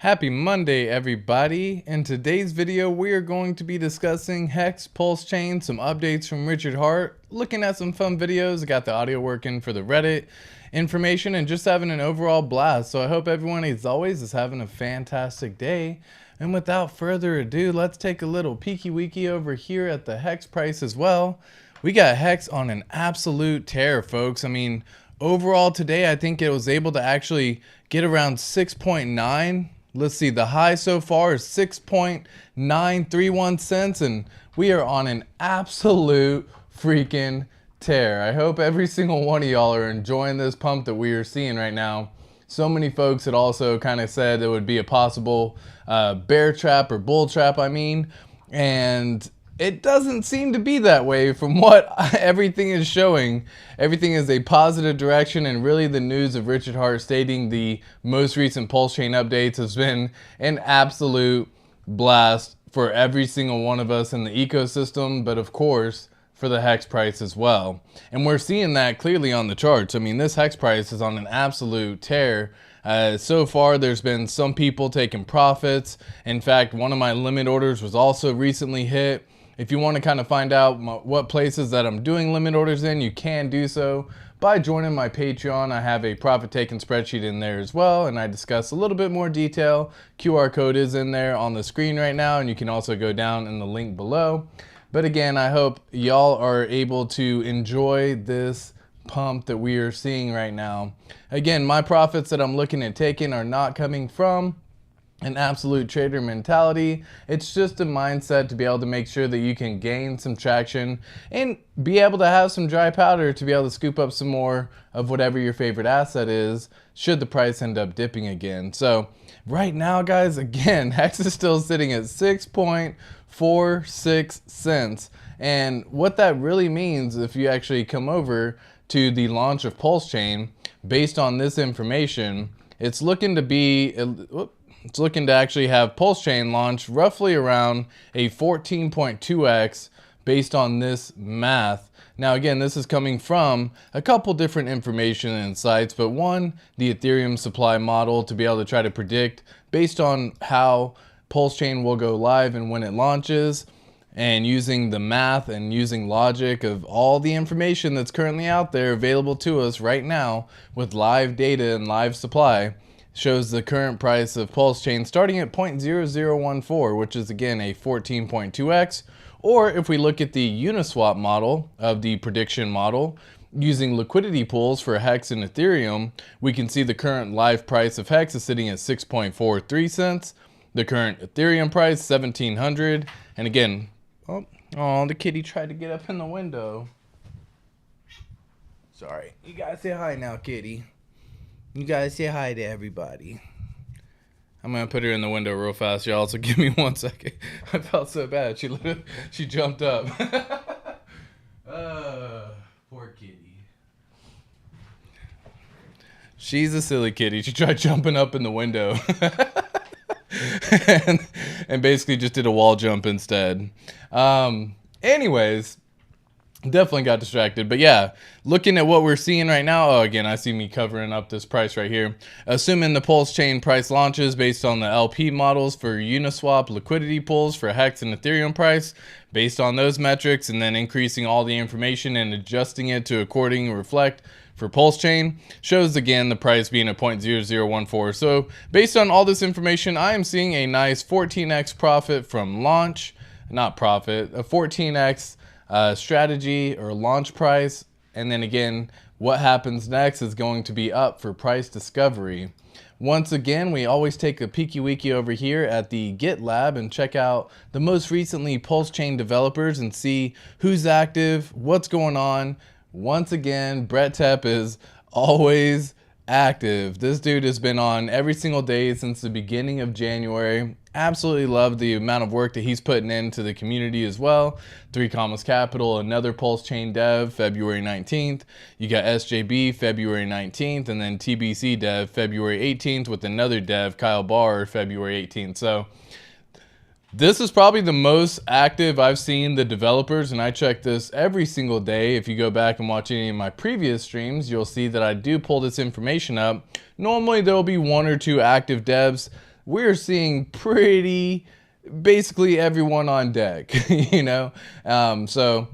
Happy Monday, everybody. In today's video, we are going to be discussing HEX, PulseChain, some updates from Richard Hart, looking at some fun videos. I got the audio working for the Reddit information and just having an overall blast. So I hope everyone, as always, is having a fantastic day. And without further ado, let's take a little peeky-weeky over here at the HEX price as well. We got HEX on an absolute tear, folks. I mean, overall today, I think it was able to actually get around 6.9. Let's see, the high so far is 6.931 cents, and we are on an absolute freaking tear. I hope every single one of y'all are enjoying this pump that we are seeing right now. So many folks had also kind of said it would be a possible bear trap or bull trap, and it doesn't seem to be that way from what everything is showing. Everything is a positive direction, and really the news of Richard Hart stating the most recent PulseChain updates has been an absolute blast for every single one of us in the ecosystem, but of course for the HEX price as well. And we're seeing that clearly on the charts. I mean, this HEX price is on an absolute tear. So far, there's been some people taking profits. In fact, one of my limit orders was also recently hit. If you want to kind of find out what places that I'm doing limit orders in, you can do so by joining my Patreon. I have a profit taking spreadsheet in there as well, and I discuss a little bit more detail. QR code is in there on the screen right now, and you can also go down in the link below. But again, I hope y'all are able to enjoy this pump that we are seeing right now. Again, my profits that I'm looking at taking are not coming from an absolute trader mentality. It's just a mindset to be able to make sure that you can gain some traction and be able to have some dry powder to be able to scoop up some more of whatever your favorite asset is should the price end up dipping again. So right now, guys, again, HEX is still sitting at 6.46 cents. And what that really means, if you actually come over to the launch of PulseChain, based on this information, it's looking to actually have PulseChain launch roughly around a 14.2x based on this math. Now again, this is coming from a couple different information and sites, but one, the Ethereum supply model to be able to try to predict based on how PulseChain will go live and when it launches, and using the math and using logic of all the information that's currently out there available to us right now with live data and live supply, shows the current price of PulseChain starting at 0.0014, which is again a 14.2x. Or if we look at the Uniswap model of the prediction model, using liquidity pools for HEX and Ethereum, we can see the current live price of HEX is sitting at 6.43 cents. The current Ethereum price, 1,700. And again, oh, the kitty tried to get up in the window. Sorry, you gotta say hi now, kitty. You guys say hi to everybody. I'm gonna put her in the window real fast, y'all, so give me 1 second. I felt so bad. She jumped up. Poor kitty. She's a silly kitty. She tried jumping up in the window. and basically just did a wall jump instead. Anyways, definitely got distracted, but yeah, looking at what we're seeing right now, oh, again, I see me covering up this price right here. Assuming the PulseChain price launches based on the LP models for Uniswap liquidity pools for HEX and Ethereum price, based on those metrics, and then increasing all the information and adjusting it to accordingly reflect for PulseChain, shows again the price being a 0.0014. So based on all this information, I am seeing a nice 14x profit from launch, not profit, a 14x strategy or launch price. And then again, what happens next is going to be up for price discovery. Once again, we always take a peeky-weeky over here at the GitLab and check out the most recently PulseChain developers and see who's active, what's going on. Once again, Brett Tepp is always active. This dude has been on every single day since the beginning of January. Absolutely love the amount of work that he's putting into the community as well. 3 Commas Capital, another PulseChain dev, February 19th. You got SJB, February 19th, and then TBC dev, February 18th, with another dev, Kyle Barr, February 18th. So this is probably the most active I've seen the developers, and I check this every single day. If you go back and watch any of my previous streams, you'll see that I do pull this information up. Normally there will be 1 or 2 active devs we're seeing basically everyone on deck, you know? So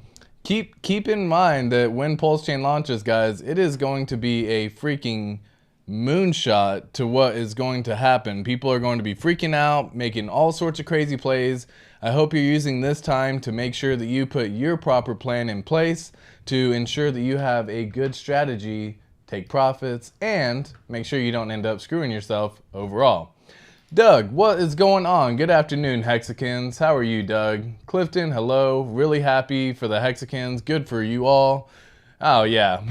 keep in mind that when PulseChain launches, guys, it is going to be a freaking moonshot to what is going to happen. People are going to be freaking out, making all sorts of crazy plays. I hope you're using this time to make sure that you put your proper plan in place to ensure that you have a good strategy, take profits, and make sure you don't end up screwing yourself overall. Doug, what is going on? Good afternoon, Hexicans. How are you, Doug? Clifton, hello. Really happy for the Hexicans. Good for you all. Oh, yeah.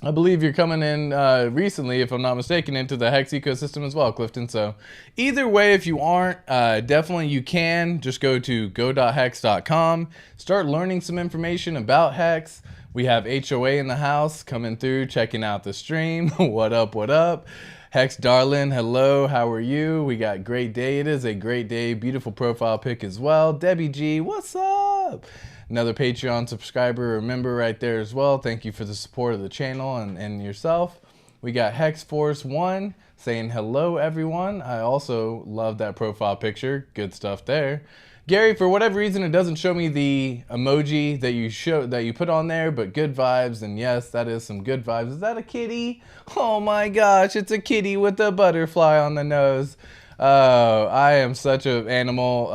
I believe you're coming in recently, if I'm not mistaken, into the HEX ecosystem as well, Clifton. So either way, if you aren't, definitely you can. Just go to go.hex.com. Start learning some information about HEX. We have HOA in the house coming through, checking out the stream. What up, what up? Hex Darlin, hello, how are you? We got great day. It is a great day. Beautiful profile pic as well. Debbie G, what's up? Another Patreon subscriber or member right there as well. Thank you for the support of the channel and yourself. We got Hex Force 1 saying hello, everyone. I also love that profile picture. Good stuff there. Gary, for whatever reason, it doesn't show me the emoji that you put on there, but good vibes, and yes, that is some good vibes. Is that a kitty? Oh my gosh, it's a kitty with a butterfly on the nose. I am such an animal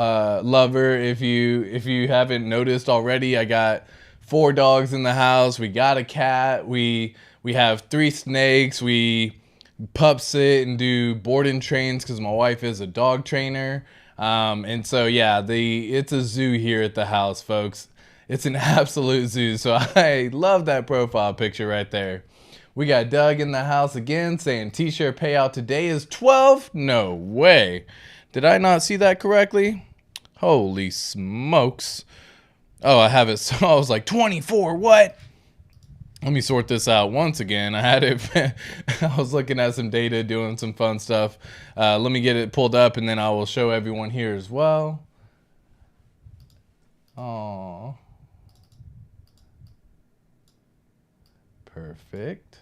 lover. If you haven't noticed already, I got 4 dogs in the house. We got a cat. We have 3 snakes. We pup sit and do boarding trains because my wife is a dog trainer. And so yeah, it's a zoo here at the house, folks. It's an absolute zoo. So I love that profile picture right there. We got Doug in the house again saying t-shirt payout today is 12. No way. Did I not see that correctly? Holy smokes. Oh, I have it. So I was like 24. What? Let me sort this out once again. I had it. I was looking at some data, doing some fun stuff. Let me get it pulled up, and then I will show everyone here as well. Oh, perfect.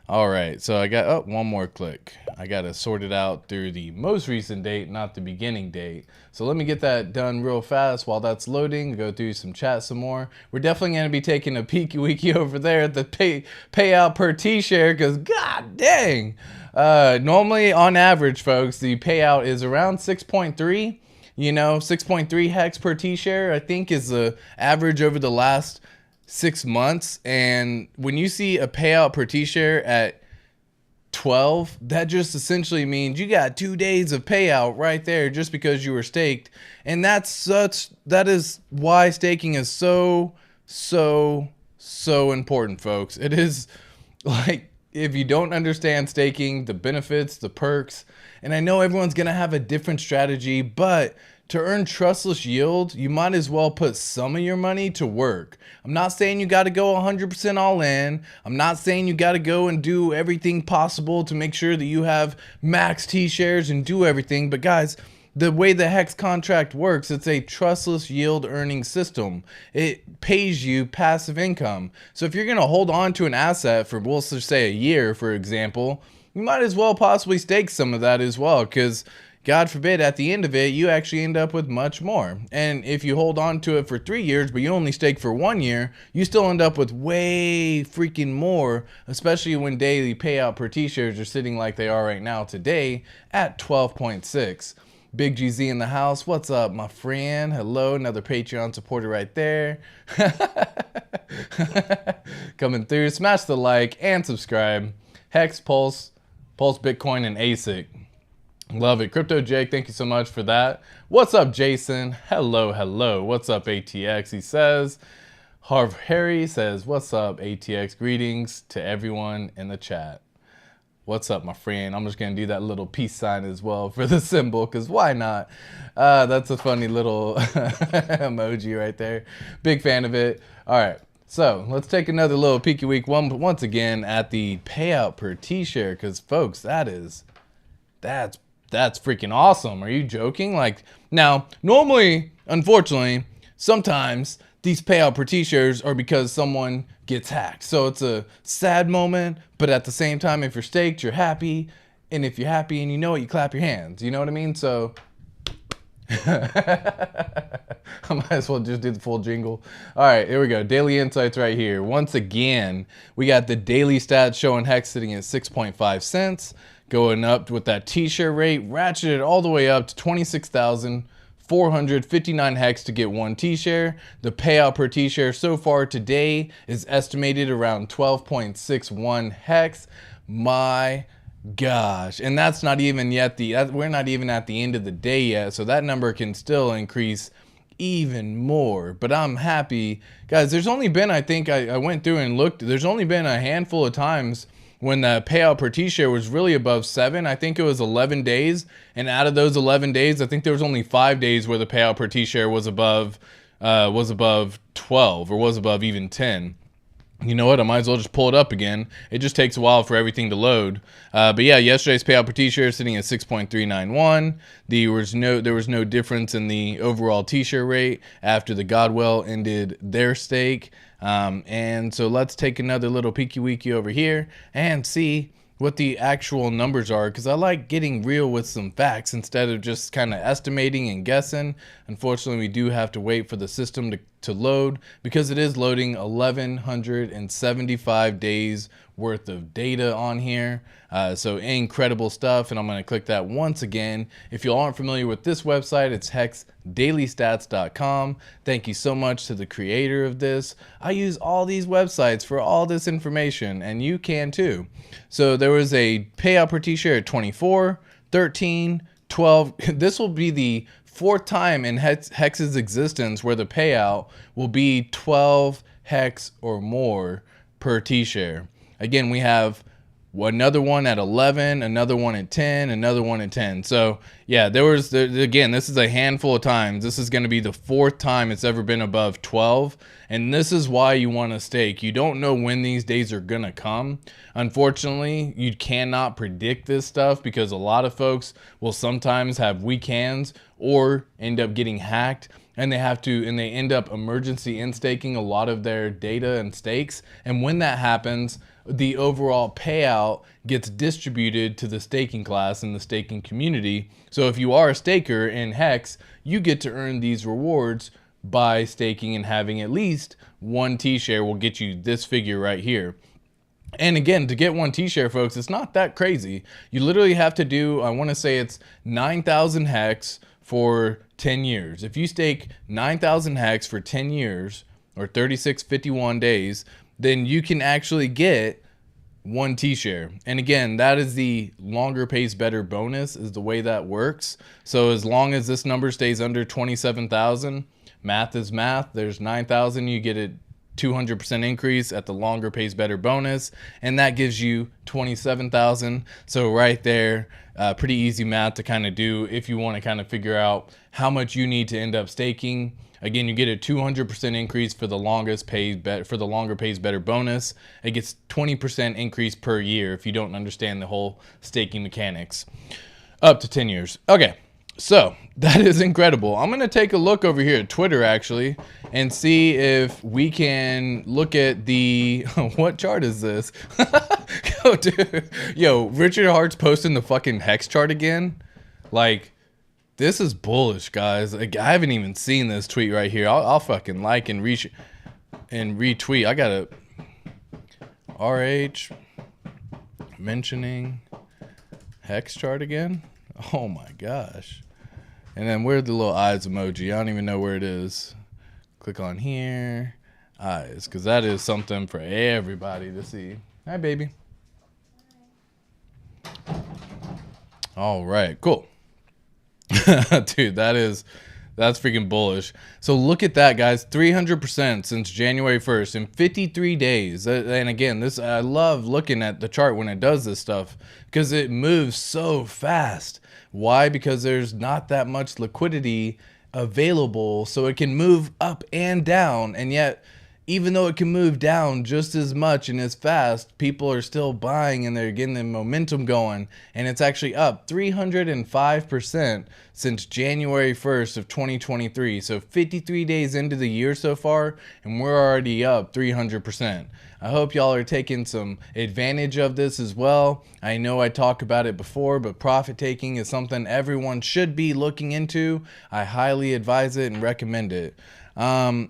All right, so I got one more click. I got to sort it out through the most recent date, not the beginning date. So let me get that done real fast while that's loading. Go through some chat some more. We're definitely going to be taking a peeky weeky over there at the payout per T-share because god dang. Normally on average, folks, the payout is around 6.3. You know, 6.3 hex per T-share, I think, is the average over the last 6 months. And when you see a payout per T-share at 12, that just essentially means you got 2 days of payout right there just because you were staked. And that is why staking is so important, folks. It is like, if you don't understand staking, the benefits, the perks, and I know everyone's gonna have a different strategy, but to earn trustless yield, you might as well put some of your money to work. I'm not saying you got to go 100% all in. I'm not saying you got to go and do everything possible to make sure that you have max T-shares and do everything. But guys, the way the HEX contract works, it's a trustless yield earning system. It pays you passive income. So if you're going to hold on to an asset for, we'll just say, a year, for example, you might as well possibly stake some of that as well, because God forbid, at the end of it, you actually end up with much more. And if you hold on to it for 3 years, but you only stake for 1 year, you still end up with way freaking more, especially when daily payout per T-shares are sitting like they are right now today at 12.6. Big GZ in the house. What's up, my friend? Hello, another Patreon supporter right there. Coming through. Smash the like and subscribe. Hex, Pulse Bitcoin, and ASIC. Love it. Crypto Jake, thank you so much for that. What's up, Jason? Hello. What's up, ATX? He says. Harv Harry says, what's up, ATX? Greetings to everyone in the chat. What's up, my friend? I'm just going to do that little peace sign as well for the symbol, because why not? That's a funny little emoji right there. Big fan of it. All right. So let's take another little peeky week once again at the payout per T-share, because folks, that's freaking awesome. Are you joking? Like, now, normally, unfortunately, sometimes these payout per T-shares are because someone gets hacked. So it's a sad moment, but at the same time, if you're staked, you're happy. And if you're happy and you know it, you clap your hands. You know what I mean? So I might as well just do the full jingle. All right, here we go. Daily insights right here. Once again, we got the daily stats showing HEX sitting at 6.5 cents, going up with that t-shirt rate, ratcheted all the way up to 26,459 HEX to get one t-share. The payout per t-share so far today is estimated around 12.61 HEX. My gosh, and that's not even yet we're not even at the end of the day yet, so that number can still increase even more. But I'm happy, guys. There's only been, I think I went through and looked, there's only been a handful of times when the payout per t-share was really above 7. I think it was 11 days, and out of those 11 days, I think there was only 5 days where the payout per t-share was above 12, or was above even 10. You know what? I might as well just pull it up again. It just takes a while for everything to load. But yeah, yesterday's payout per t-share sitting at 6.391. There was no difference in the overall t-share rate after the Godwell ended their stake. And so let's take another little peeky weeky over here and see what the actual numbers are, because I like getting real with some facts instead of just kind of estimating and guessing. Unfortunately, we do have to wait for the system to load, because it is loading 1,175 days worth of data on here. So incredible stuff, and I'm going to click that once again. If you aren't familiar with this website, it's hexdailystats.com. Thank you so much to the creator of this. I use all these websites for all this information, and you can too. So there was a payout per t-share at 24, 13, 12. This will be the 4th time in HEX's existence where the payout will be 12 HEX or more per t-share. Again, we have another one at 11, another one at 10, another one at 10. So yeah, again, this is a handful of times. This is going to be the 4th time it's ever been above 12. And this is why you want to stake. You don't know when these days are going to come. Unfortunately, you cannot predict this stuff, because a lot of folks will sometimes have weak hands or end up getting hacked, and they end up emergency instaking a lot of their data and stakes. And when that happens, the overall payout gets distributed to the staking class and the staking community. So if you are a staker in HEX, you get to earn these rewards by staking, and having at least one t-share will get you this figure right here. And again, to get one t-share, folks, it's not that crazy. You literally have to do, I want to say it's 9,000 HEX for 10 years. If you stake 9,000 HEX for 10 years, or 3651 days, then you can actually get one t-share. And again, that is the longer pays better bonus, is the way that works. So as long as this number stays under 27,000, math is math. There's 9,000, you get a 200% increase at the longer pays better bonus, and that gives you 27,000. So right there, pretty easy math to kind of do if you want to kind of figure out how much you need to end up staking. Again, you get a 200% increase for the longer pays better bonus. It gets 20% increase per year if you don't understand the whole staking mechanics, up to 10 years. Okay, so that is incredible. I'm gonna take a look over here at Twitter actually and see if we can look at the what chart is this? Yo, dude. Yo, Richard Hart's posting the fucking HEX chart again. Like, this is bullish, guys. Like, I haven't even seen this tweet right here. I'll fucking like and retweet. I got a RH mentioning HEX chart again. Oh my gosh. And then where's the little eyes emoji? I don't even know where it is. Click on here. Eyes, because that is something for everybody to see. Hi, baby. All right, cool. Dude, that's freaking bullish. So look at that, guys. 300% since January 1st in 53 days. And again, I love looking at the chart when it does this stuff, because it moves so fast. Why? Because there's not that much liquidity available, so it can move up and down, and yet even though it can move down just as much and as fast, people are still buying and they're getting the momentum going. And it's actually up 305% since January 1st of 2023. So 53 days into the year so far, and we're already up 300%. I hope y'all are taking some advantage of this as well. I know I talked about it before, but profit taking is something everyone should be looking into. I highly advise it and recommend it. Oh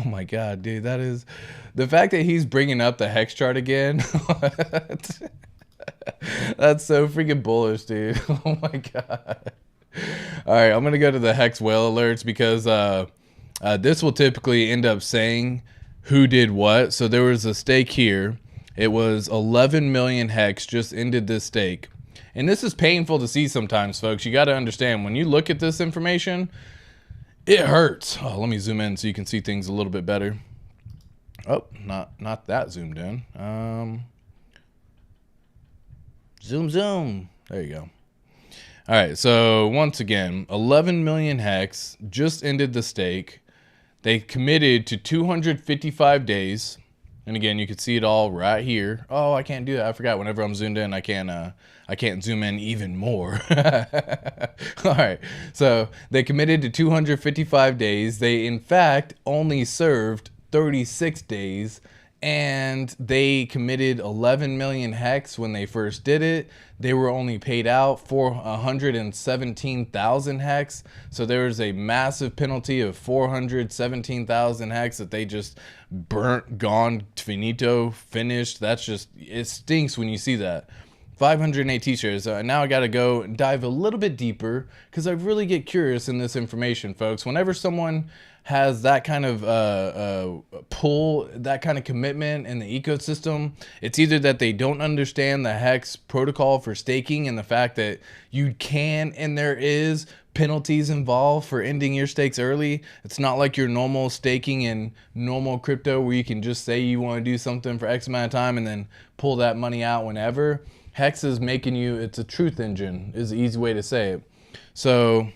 my God, dude, that is the fact that he's bringing up the HEX chart again. That's so freaking bullish, dude. Oh my God. All right, I'm gonna go to the HEX whale alerts because this will typically end up saying who did what. So there was a stake here. It was 11 million HEX just ended this stake. And this is painful to see sometimes, folks. You got to understand, when you look at this information, it hurts. Oh, let me zoom in so you can see things a little bit better. Oh, not that zoomed in. Zoom. There you go. All right, so once again, 11 million HEX just ended the stake. They committed to 255 days. And again, you can see it all right here. Oh, I can't do that. I forgot. Whenever I'm zoomed in, I can't zoom in even more. All right. So they committed to 255 days. They, in fact, only served 36 days. And they committed 11 million HEX when they first did it. They were only paid out for 117,000 HEX. So there was a massive penalty of 417,000 HEX that they just burnt, gone, finito, finished. That's just, it stinks when you see that. 508 t-shirts. Now I got to go dive a little bit deeper because I really get curious in this information, folks. Whenever someone has that kind of pull, that kind of commitment in the ecosystem, it's either that they don't understand the HEX protocol for staking and the fact that you can and there is penalties involved for ending your stakes early. It's not like your normal staking in normal crypto where you can just say you want to do something for X amount of time and then pull that money out whenever. HEX is making you, it's a truth engine, is the easy way to say it. So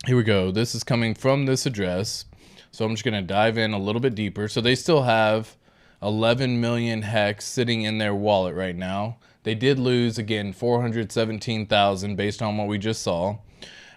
here we go. This is coming from this address. So I'm just going to dive in a little bit deeper. So they still have 11 million HEX sitting in their wallet right now. They did lose, again, 417,000 based on what we just saw.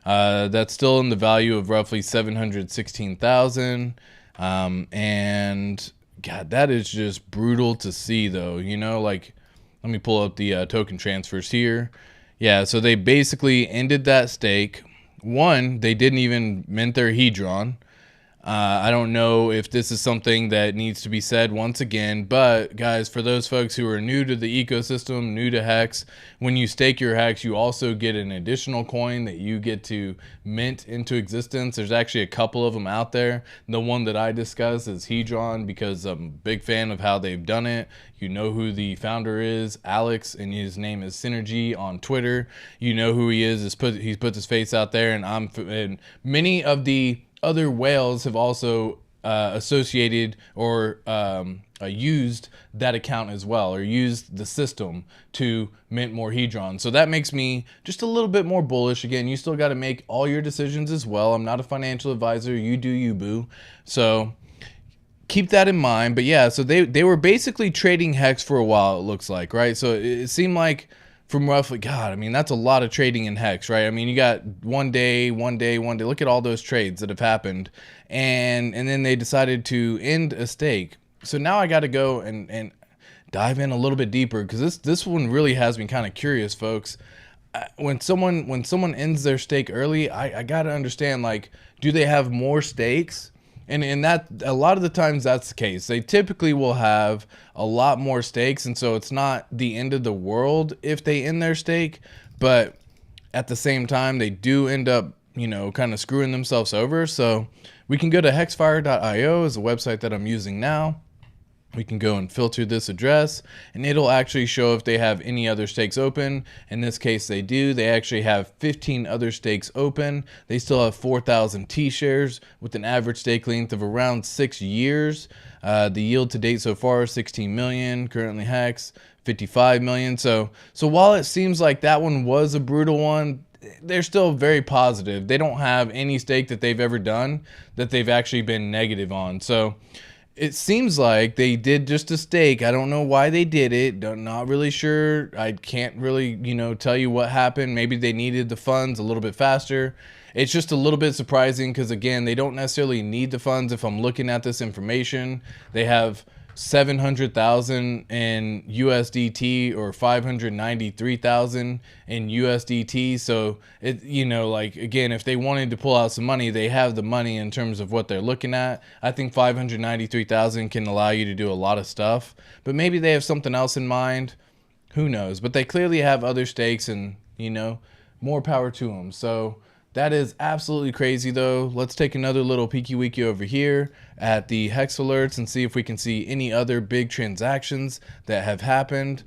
That's still in the value of roughly 716,000. And God, that is just brutal to see though. You know, like, let me pull up the token transfers here. Yeah, so they basically ended that stake. One, they didn't even mint their hedron. I don't know if this is something that needs to be said once again, but guys, for those folks who are new to the ecosystem, new to HEX, when you stake your HEX, you also get an additional coin that you get to mint into existence. There's actually a couple of them out there. The one that I discuss is hedron because I'm a big fan of how they've done it. You know who the founder is, Alex, and his name is Synergy on Twitter. You know who he is. He's put his face out there, and many of the other whales have also associated or used that account as well, or used the system to mint more hedron. So that makes me just a little bit more bullish. Again, you still got to make all your decisions as well. I'm not a financial advisor. You do you, boo. So keep that in mind. But yeah, so they were basically trading HEX for a while, it looks like, right? So it seemed like from roughly, God, I mean, that's a lot of trading in HEX, right? I mean, you got one day. Look at all those trades that have happened. And then they decided to end a stake. So now I got to go and dive in a little bit deeper because this one really has me kind of curious, folks. When someone ends their stake early, I got to understand, like, do they have more stakes? And that a lot of the times that's the case. They typically will have a lot more stakes, and so it's not the end of the world if they end their stake, but at the same time they do end up, you know, kind of screwing themselves over. So we can go to hexfire.io is the website that I'm using now. We can go and filter this address and it'll actually show if they have any other stakes open. In this case, they do. They actually have 15 other stakes open. They still have 4,000 T-shares with an average stake length of around 6 years. The yield to date so far is 16 million, currently HEX 55 million. So while it seems like that one was a brutal one, they're still very positive. They don't have any stake that they've ever done that they've actually been negative on. So It seems like they did just a stake. I don't know why they did it. Not really sure. I can't really, tell you what happened. Maybe they needed the funds a little bit faster. It's just a little bit surprising because, again, they don't necessarily need the funds. If I'm looking at this information, they have 700,000 in USDT or 593,000 in USDT. So it, like, again, if they wanted to pull out some money, they have the money in terms of what they're looking at. I think 593,000 can allow you to do a lot of stuff, but maybe they have something else in mind. Who knows? But they clearly have other stakes, and more power to them. So that is absolutely crazy, though. Let's take another little peeky weeky over here at the HEX alerts and see if we can see any other big transactions that have happened.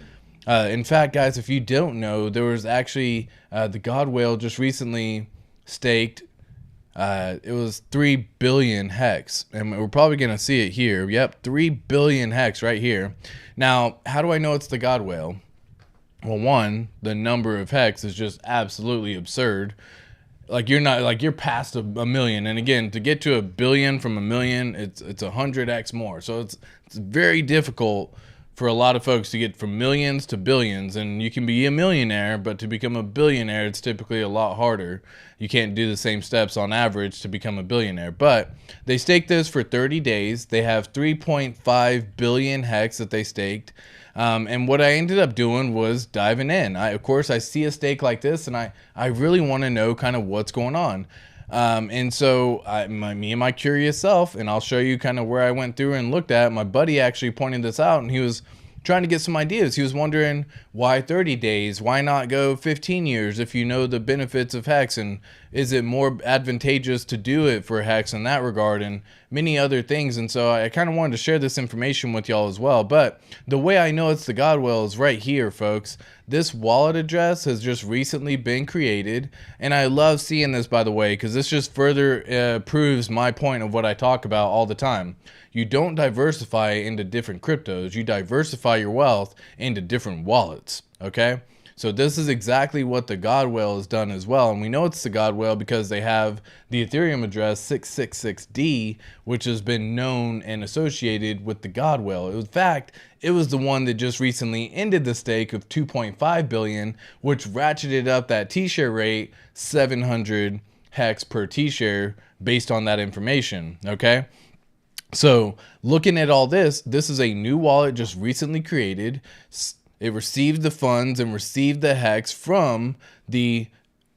In fact, guys, if you don't know, there was actually the God Whale just recently staked. It was 3 billion HEX, and we're probably going to see it here. Yep, 3 billion HEX right here. Now, how do I know it's the God Whale? Well, one, the number of HEX is just absolutely absurd. Like, you're past a million, and again, to get to a billion from a million, it's 100x more. So it's very difficult for a lot of folks to get from millions to billions. And you can be a millionaire, but to become a billionaire, it's typically a lot harder. You can't do the same steps on average to become a billionaire. But they staked this for 30 days. They have 3.5 billion HEX that they staked. And what I ended up doing was diving in. Of course, I see a stake like this, and I really want to know kind of what's going on. And so me and my curious self, and I'll show you kind of where I went through and looked at. My buddy actually pointed this out, and he was trying to get some ideas. He was wondering, why 30 days? Why not go 15 years if you know the benefits of HEX? And is it more advantageous to do it for HEX in that regard, and many other things? And so I kind of wanted to share this information with y'all as well. But the way I know it's the God Whale is right here, folks. This wallet address has just recently been created, and I love seeing this, by the way, because this just further proves my point of what I talk about all the time. You don't diversify into different cryptos. You diversify your wealth into different wallets, okay? So this is exactly what the God Whale has done as well. And we know it's the God Whale because they have the Ethereum address 666D, which has been known and associated with the God Whale. In fact, it was the one that just recently ended the stake of 2.5 billion, which ratcheted up that T-share rate 700 HEX per T-share based on that information, okay? So looking at all this, this is a new wallet just recently created. It received the funds and received the HEX from the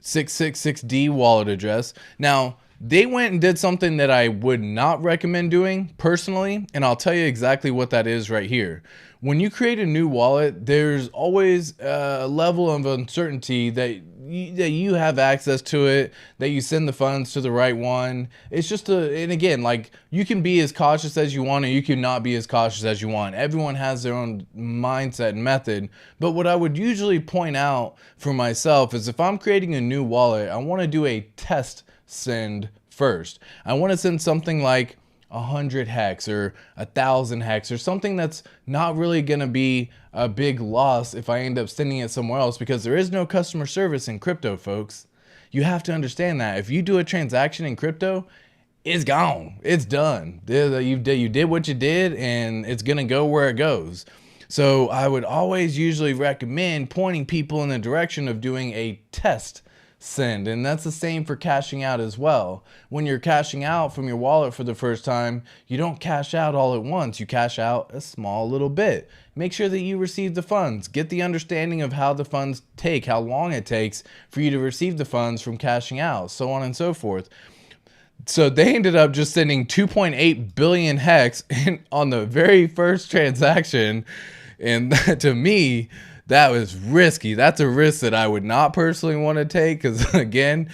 666D wallet address. Now, they went and did something that I would not recommend doing personally, and I'll tell you exactly what that is right here. When you create a new wallet, there's always a level of uncertainty that you have access to it, that you send the funds to the right one. It's just and again, like, you can be as cautious as you want, and you can not be as cautious as you want. Everyone has their own mindset and method. But what I would usually point out for myself is if I'm creating a new wallet, I want to do a test send first. I want to send something like 100 HEX or 1,000 HEX or something that's not really going to be a big loss if I end up sending it somewhere else, because there is no customer service in crypto, folks. You have to understand that. If you do a transaction in crypto, it's gone. It's done. You did what you did, and it's going to go where it goes. So I would always usually recommend pointing people in the direction of doing a test send, and that's the same for cashing out as well. When you're cashing out from your wallet for the first time, you don't cash out all at once. You cash out a small little bit. Make sure that you receive the funds. Get the understanding of how the funds take, how long it takes for you to receive the funds from cashing out, so on and so forth. So they ended up just sending 2.8 billion HEX on the very first transaction, and to me, that was risky. That's a risk that I would not personally want to take, because again,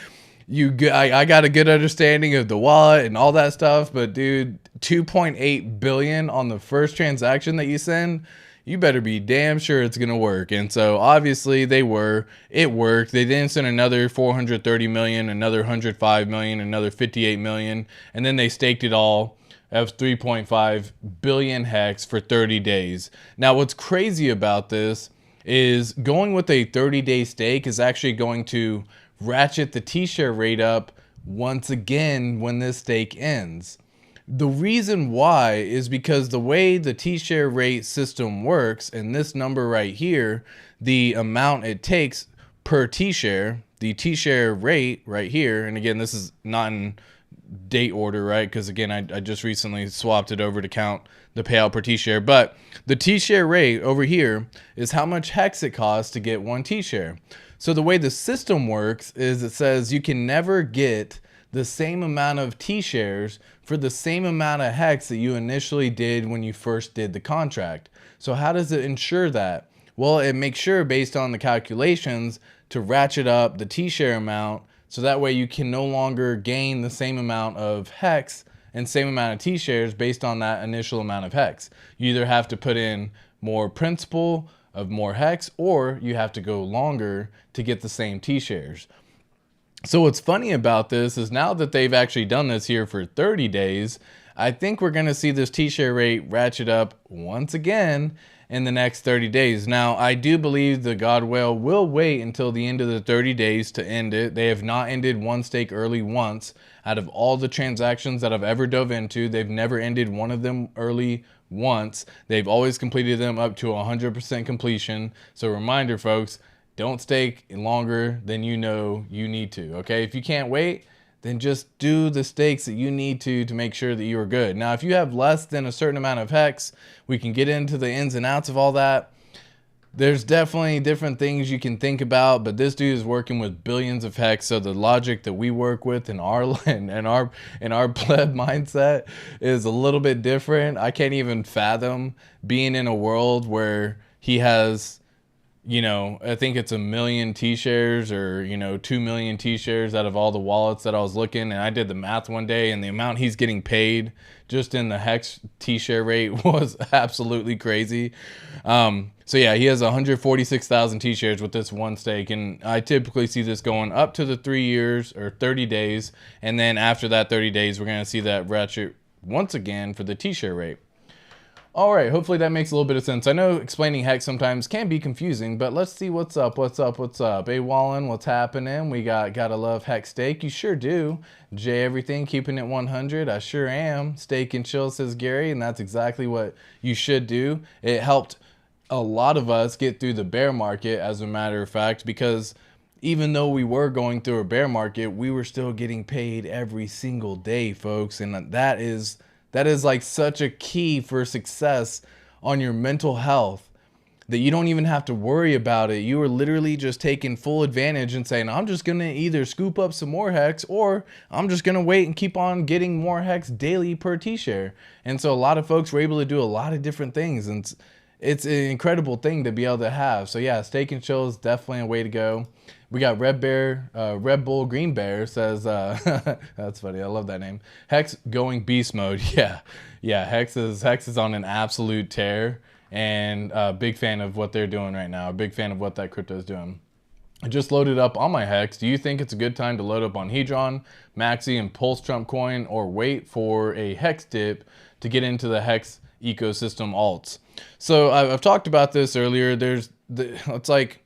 I got a good understanding of the wallet and all that stuff, but dude, 2.8 billion on the first transaction that you send, you better be damn sure it's going to work. And so obviously it worked. They then sent another 430 million, another 105 million, another 58 million, and then they staked it all of 3.5 billion HEX for 30 days. Now, what's crazy about this is going with a 30-day stake is actually going to ratchet the T-share rate up once again when this stake ends. The reason why is because the way the T-share rate system works, and this number right here, the amount it takes per T-share, the T-share rate right here, and again, this is not in date order, right? Because again, I just recently swapped it over to count the payout per T-share, but the T-share rate over here is how much HEX it costs to get one T-share. So the way the system works is it says you can never get the same amount of T-shares for the same amount of HEX that you initially did when you first did the contract. So how does it ensure that? Well, it makes sure based on the calculations to ratchet up the T-share amount so that way you can no longer gain the same amount of HEX and same amount of T-shares based on that initial amount of HEX. You either have to put in more principal of more HEX or you have to go longer to get the same T-shares. So what's funny about this is now that they've actually done this here for 30 days, I think we're going to see this T-share rate ratchet up once again in the next 30 days. Now, I do believe the God Whale will wait until the end of the 30 days to end it. They have not ended one stake early once. Out of all the transactions that I've ever dove into, they've never ended one of them early once. They've always completed them up to 100% completion. So reminder, folks, don't stake longer than you know you need to, okay? If you can't wait, then just do the stakes that you need to make sure that you are good. Now, if you have less than a certain amount of HEX, we can get into the ins and outs of all that. There's definitely different things you can think about, but this dude is working with billions of HEX, so the logic that we work with in our pleb mindset is a little bit different. I can't even fathom being in a world where he has, you know, I think it's 1 million T-shares or, you know, 2 million T-shares out of all the wallets that I was looking. And I did the math one day and the amount he's getting paid just in the HEX T-share rate was absolutely crazy. So yeah, he has 146,000 T-shares with this one stake. And I typically see this going up to the 3 years or 30 days. And then after that 30 days, we're going to see that ratchet once again for the T-share rate. All right, hopefully that makes a little bit of sense. I know explaining HEX sometimes can be confusing, but let's see what's up. Hey, Wallen, what's happening? We gotta love HEX stake. You sure do. J everything, keeping it 100. I sure am. Stake and chill, says Gary, and that's exactly what you should do. It helped a lot of us get through the bear market, as a matter of fact, because even though we were going through a bear market, we were still getting paid every single day, folks, and that is like such a key for success on your mental health that you don't even have to worry about it. You are literally just taking full advantage and saying, I'm just going to either scoop up some more HEX or I'm just going to wait and keep on getting more HEX daily per T-share. And so a lot of folks were able to do a lot of different things, and it's an incredible thing to be able to have. So yeah, stake and chill is definitely a way to go. We got Red Bull Green Bear says, that's funny. I love that name. HEX going beast mode. Yeah. HEX is on an absolute tear, and big fan of what they're doing right now. A big fan of what that crypto is doing. I just loaded up on my HEX. Do you think it's a good time to load up on Hedron, Maxi, and Pulse Trump Coin, or wait for a HEX dip to get into the HEX ecosystem alts? So I've talked about this earlier. It's like,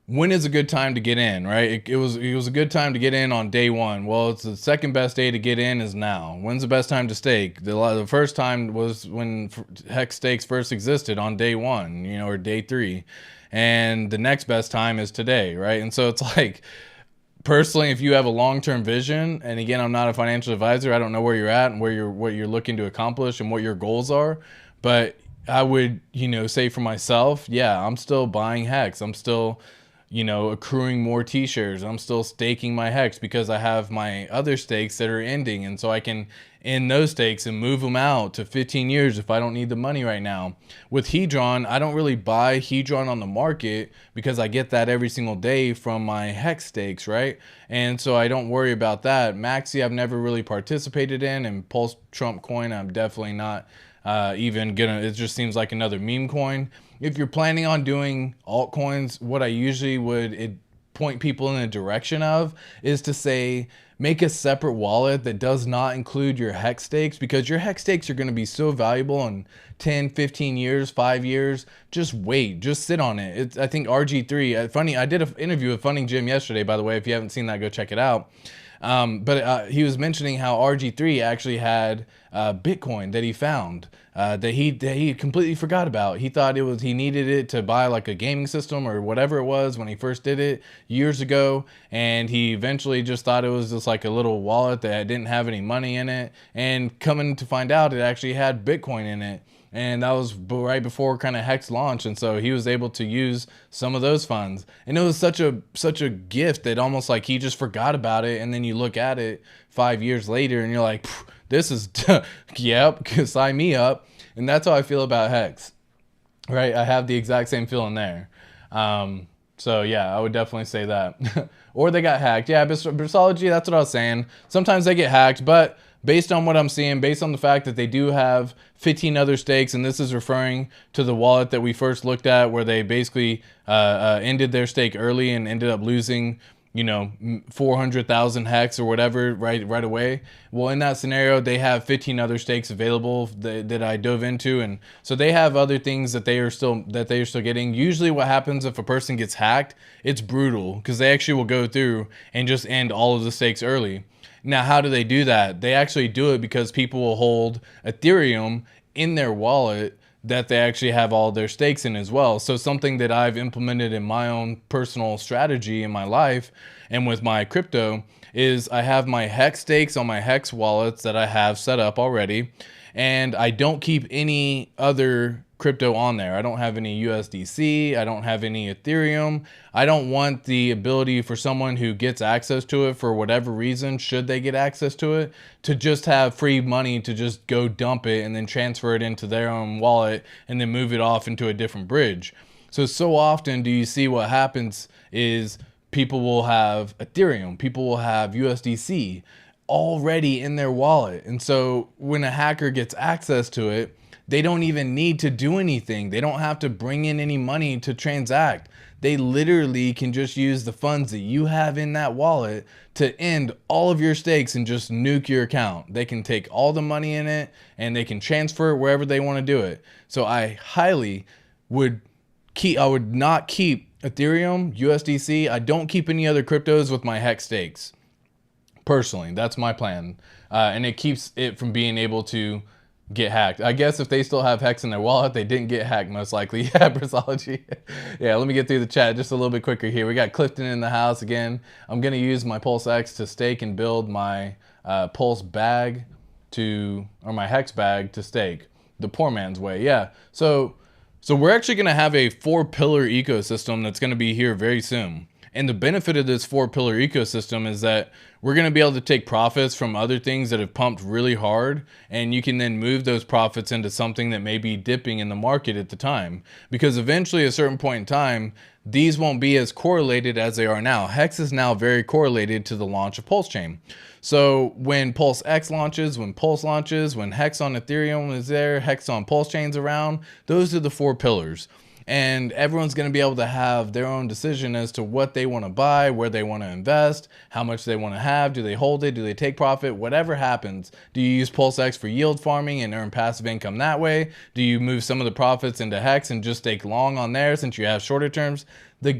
when is a good time to get in, right? It was a good time to get in on day one. Well, it's the second best day to get in is now. When's the best time to stake? The first time was when HEX stakes first existed on day one, you know, or day 3. And the next best time is today, right? And so it's like, personally, if you have a long-term vision, and again, I'm not a financial advisor, I don't know where you're at and what you're looking to accomplish and what your goals are, but I would, you know, say for myself, yeah, I'm still buying HEX. I'm still, you know, accruing more T-shares. I'm still staking my HEX because I have my other stakes that are ending. And so I can end those stakes and move them out to 15 years if I don't need the money right now. With Hedron, I don't really buy Hedron on the market because I get that every single day from my HEX stakes, right? And so I don't worry about that. Maxi, I've never really participated in, and Pulse Trump Coin, I'm definitely not even gonna, it just seems like another meme coin. If you're planning on doing altcoins, what I usually would point people in the direction of is to say, make a separate wallet that does not include your HEX stakes, because your HEX stakes are going to be so valuable in 10, 15 years, 5 years. Just wait, just sit on it. I think RG3, funny, I did an interview with Funding Jim yesterday, by the way. If you haven't seen that, go check it out. But he was mentioning how RG3 actually had Bitcoin that he found that he completely forgot about. He thought he needed it to buy like a gaming system or whatever it was when he first did it years ago, and he eventually just thought it was just like a little wallet that didn't have any money in it, and coming to find out it actually had Bitcoin in it. And that was right before kind of HEX launch, and so he was able to use some of those funds. And it was such a gift that almost like he just forgot about it. And then you look at it 5 years later, and you're like, "This is yep, sign me up." And that's how I feel about HEX. Right? I have the exact same feeling there. So yeah, I would definitely say that. Or they got hacked. Yeah, Bristology, that's what I was saying. Sometimes they get hacked, but based on what I'm seeing, based on the fact that they do have 15 other stakes, and this is referring to the wallet that we first looked at where they basically ended their stake early and ended up losing, 400,000 HEX or whatever right away. Well, in that scenario, they have 15 other stakes available that I dove into, and so they have other things that they are still getting. Usually what happens if a person gets hacked, it's brutal, because they actually will go through and just end all of the stakes early. Now, how do they do that? They actually do it because people will hold Ethereum in their wallet that they actually have all their stakes in as well. So something that I've implemented in my own personal strategy in my life and with my crypto is I have my HEX stakes on my HEX wallets that I have set up already, and I don't keep any other crypto on there. I don't have any USDC. I don't have any Ethereum. I don't want the ability for someone who gets access to it for whatever reason, should they get access to it, to just have free money to just go dump it and then transfer it into their own wallet and then move it off into a different bridge. So often do you see what happens is people will have Ethereum, people will have USDC already in their wallet. And so when a hacker gets access to it, they don't even need to do anything. They don't have to bring in any money to transact. They literally can just use the funds that you have in that wallet to end all of your stakes and just nuke your account. They can take all the money in it and they can transfer it wherever they want to do it. So I highly would not keep Ethereum, USDC. I don't keep any other cryptos with my HEX stakes. Personally, that's my plan. And it keeps it from being able to get hacked. I guess if they still have HEX in their wallet, they didn't get hacked most likely. Yeah, Bristology. Yeah, let me get through the chat just a little bit quicker here. We got Clifton in the house again. I'm going to use my PulseX to stake and build my Pulse bag or my HEX bag to stake. The poor man's way. Yeah. So we're actually going to have a 4-pillar ecosystem that's going to be here very soon. And the benefit of this 4-pillar ecosystem is that we're going to be able to take profits from other things that have pumped really hard, and you can then move those profits into something that may be dipping in the market at the time. Because eventually, at a certain point in time, these won't be as correlated as they are now. HEX is now very correlated to the launch of PulseChain. So when PulseX launches, when Pulse launches, when HEX on Ethereum is there, HEX on PulseChain's around, those are the 4 pillars. And everyone's going to be able to have their own decision as to what they want to buy, where they want to invest, how much they want to have, do they hold it, do they take profit, whatever happens. Do you use PulseX for yield farming and earn passive income that way? Do you move some of the profits into HEX and just stake long on there since you have shorter terms? The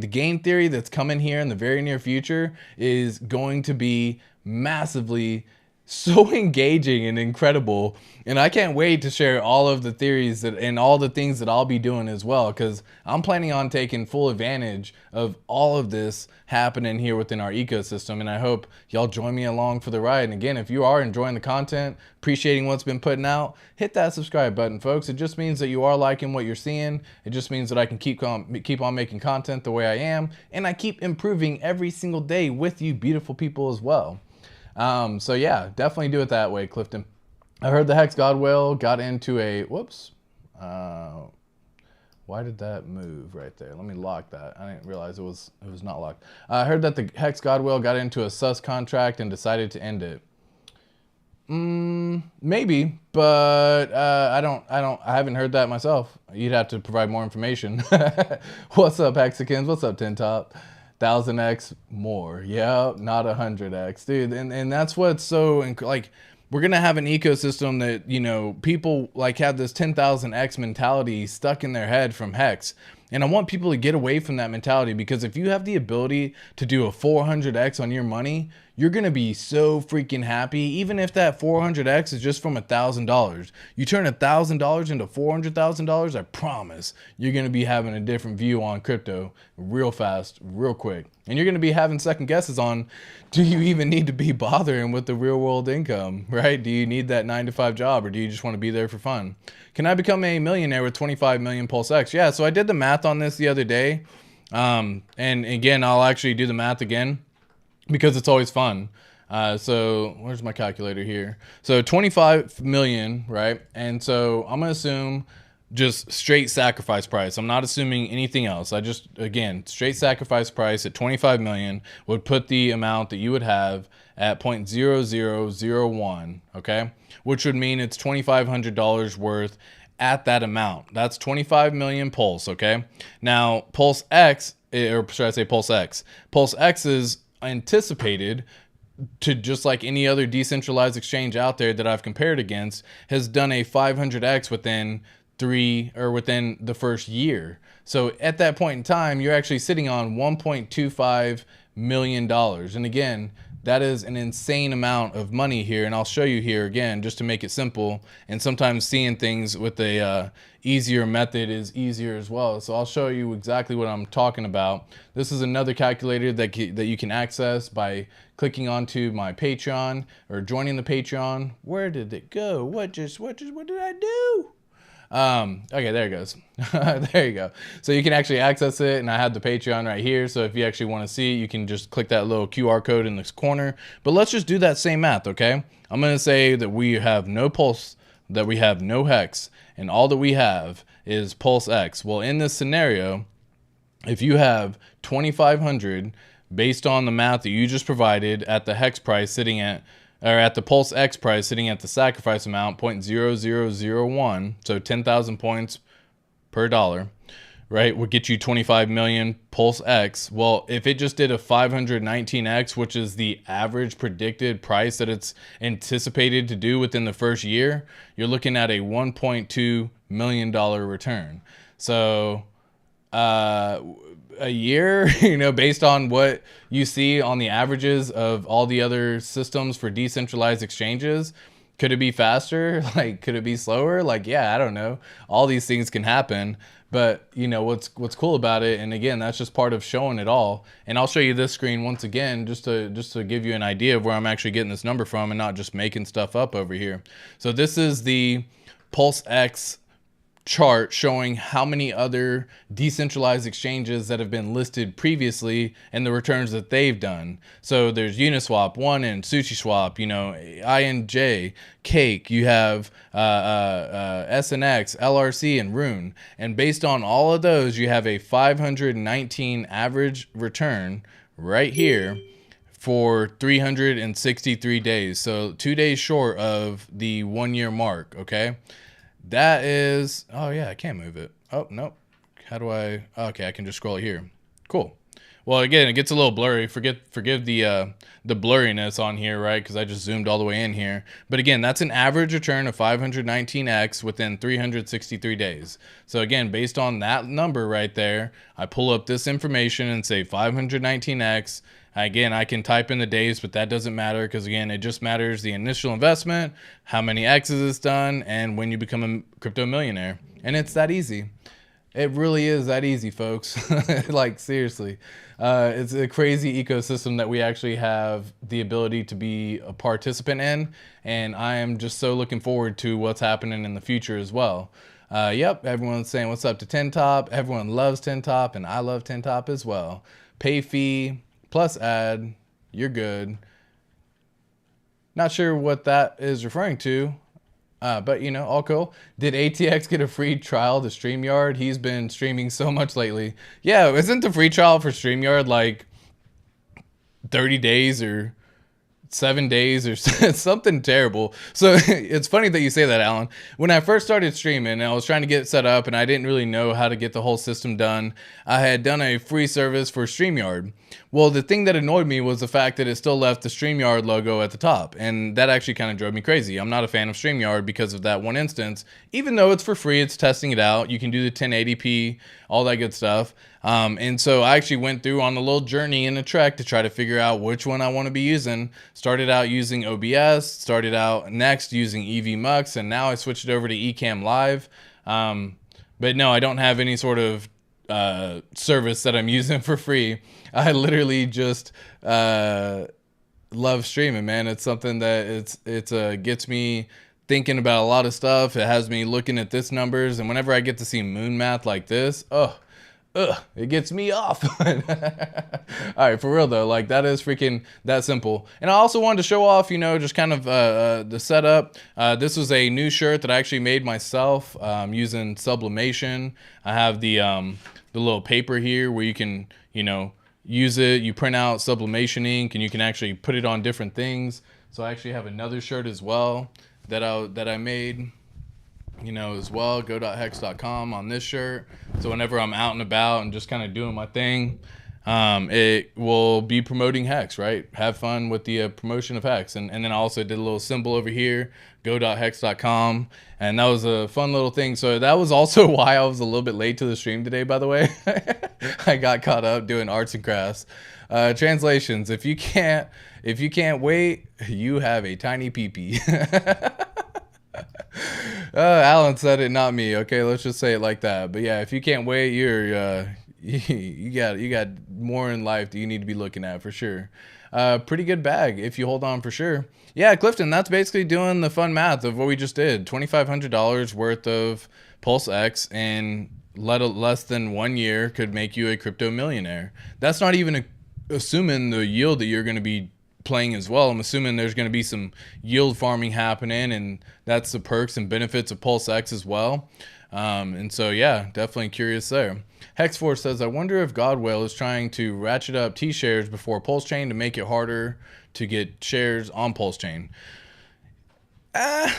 game theory that's coming here in the very near future is going to be massively so engaging and incredible, and I can't wait to share all of the theories and all the things that I'll be doing as well, because I'm planning on taking full advantage of all of this happening here within our ecosystem, and I hope y'all join me along for the ride. And again, if you are enjoying the content, appreciating what's been putting out, hit that subscribe button, folks. It just means that you are liking what you're seeing. It just means that I can keep on making content the way I am, and I keep improving every single day with you beautiful people as well. So yeah, definitely do it that way, Clifton. I heard the HEX Godwell got into a, whoops. Why did that move right there? Let me lock that. I didn't realize it was not locked. I heard that the HEX Godwell got into a sus contract and decided to end it. Maybe, but I haven't heard that myself. You'd have to provide more information. What's up, Hexicans? What's up, Tin Top? 1000x more. Yeah, not 100x, dude. And that's what's so like, we're gonna have an ecosystem that, you know, people like have this 10,000x mentality stuck in their head from HEX. And I want people to get away from that mentality, because if you have the ability to do a 400x on your money, you're gonna be so freaking happy. Even if that 400x is just from $1,000, you turn $1,000 into $400,000, I promise you're gonna be having a different view on crypto real fast, real quick. And you're gonna be having second guesses on, do you even need to be bothering with the real world income, right? Do you need that 9-to-5 job, or do you just want to be there for fun? Can I become a millionaire with 25 million PulseX? Yeah, so I did the math on this the other day. And again, I'll actually do the math again, because it's always fun. So where's my calculator here? So 25 million, right? And so I'm gonna assume just straight sacrifice price. I'm not assuming anything else. I just, again, straight sacrifice price at 25 million would put the amount that you would have at 0.0001, okay? Which would mean it's $2,500 worth at that amount. That's 25 million Pulse, okay? Now, PulseX, or should I say PulseX? PulseX is anticipated to, just like any other decentralized exchange out there that I've compared against, has done a 500x within the first year. So at that point in time, you're actually sitting on $1.25 million. And again, that is an insane amount of money here. And I'll show you here again, just to make it simple. And sometimes seeing things with a easier method is easier as well. So I'll show you exactly what I'm talking about. This is another calculator that you can access by clicking onto my Patreon or joining the Patreon. Where did it go? What did I do? Okay, there it goes. There you go. So you can actually access it, and I have the Patreon right here. So if you actually want to see it, you can just click that little QR code in this corner. But let's just do that same math, okay? I'm going to say that we have no Pulse, that we have no HEX, and all that we have is PulseX. Well, in this scenario, if you have 2,500 based on the math that you just provided at the HEX price sitting at, or at the PulseX price sitting at the sacrifice amount 0.0001, so 10,000 points per dollar, right, would get you 25 million PulseX. Well, if it just did a 519x, which is the average predicted price that it's anticipated to do within the first year, you're looking at a $1.2 million return. So a year, you know, based on what you see on the averages of all the other systems for decentralized exchanges, could it be faster? Like, could it be slower? Like, yeah, I don't know. All these things can happen, but you know, what's cool about it, and again, that's just part of showing it all. And I'll show you this screen once again, just to give you an idea of where I'm actually getting this number from and not just making stuff up over here. So this is the PulseX chart showing how many other decentralized exchanges that have been listed previously and the returns that they've done. So there's Uniswap, One and SushiSwap, you know, INJ, Cake, you have SNX, LRC, and Rune. And based on all of those, you have a 519 average return right here for 363 days. So 2 days short of the 1 year mark, okay? That is, oh yeah, I can't move it. Oh, nope. How do I, okay, I can just scroll it here. Cool. Well, again, it gets a little blurry. Forgive the blurriness on here, right? Because I just zoomed all the way in here. But again, that's an average return of 519x within 363 days. So again, based on that number right there, I pull up this information and say 519x. Again, I can type in the days, but that doesn't matter because, again, it just matters the initial investment, how many X's it's done, and when you become a crypto millionaire. And it's that easy. It really is that easy, folks. Like, seriously. It's a crazy ecosystem that we actually have the ability to be a participant in, and I am just so looking forward to what's happening in the future as well. Yep, everyone's saying what's up to 10 Top. Everyone loves 10 Top, and I love 10 Top as well. Pay fee plus ad, you're good. Not sure what that is referring to, but you know, all cool. Did ATX get a free trial to StreamYard? He's been streaming so much lately. Yeah, isn't the free trial for StreamYard like 30 days or 7 days or something terrible. So it's funny that you say that, Alan. When I first started streaming and I was trying to get set up and I didn't really know how to get the whole system done, I had done a free service for StreamYard. Well, the thing that annoyed me was the fact that it still left the StreamYard logo at the top, and that actually kind of drove me crazy. I'm not a fan of StreamYard because of that one instance. Even though it's for free, it's testing it out. You can do the 1080p, all that good stuff. And so I actually went through on a little journey and a trek to try to figure out which one I want to be using. Started out using OBS, started out next using EVMux, and now I switched it over to Ecamm Live. But no, I don't have any sort of service that I'm using for free. I literally just love streaming, man. It's something that it gets me thinking about a lot of stuff. It has me looking at this numbers, and whenever I get to see moon math like this, it gets me off. All right, for real though, like that is freaking that simple. And I also wanted to show off, you know, just kind of the setup. This was a new shirt that I actually made myself using sublimation. I have the little paper here where you can, you know, use it. You print out sublimation ink and you can actually put it on different things. So I actually have another shirt as well that I made, you know, as well. Go.hex.com on this shirt. So whenever I'm out and about and just kind of doing my thing, it will be promoting HEX, right? Have fun with the promotion of HEX. And then I also did a little symbol over here, go.hex.com. And that was a fun little thing. So that was also why I was a little bit late to the stream today, by the way. I got caught up doing arts and crafts. Translations, if you can't wait, you have a tiny pee-pee. Alan said it, not me. Okay, let's just say it like that. But yeah, if you can't wait, you're you got more in life that you need to be looking at for sure. Pretty good bag if you hold on for sure. Yeah, Clifton, that's basically doing the fun math of what we just did. $2,500 worth of PulseX in less than 1 year could make you a crypto millionaire. That's not even assuming the yield that you're going to be playing as well. I'm assuming there's going to be some yield farming happening, and that's the perks and benefits of PulseX as well. And so yeah, definitely curious there. Hexforce says, I wonder if Godwell is trying to ratchet up T-shares before PulseChain to make it harder to get shares on PulseChain.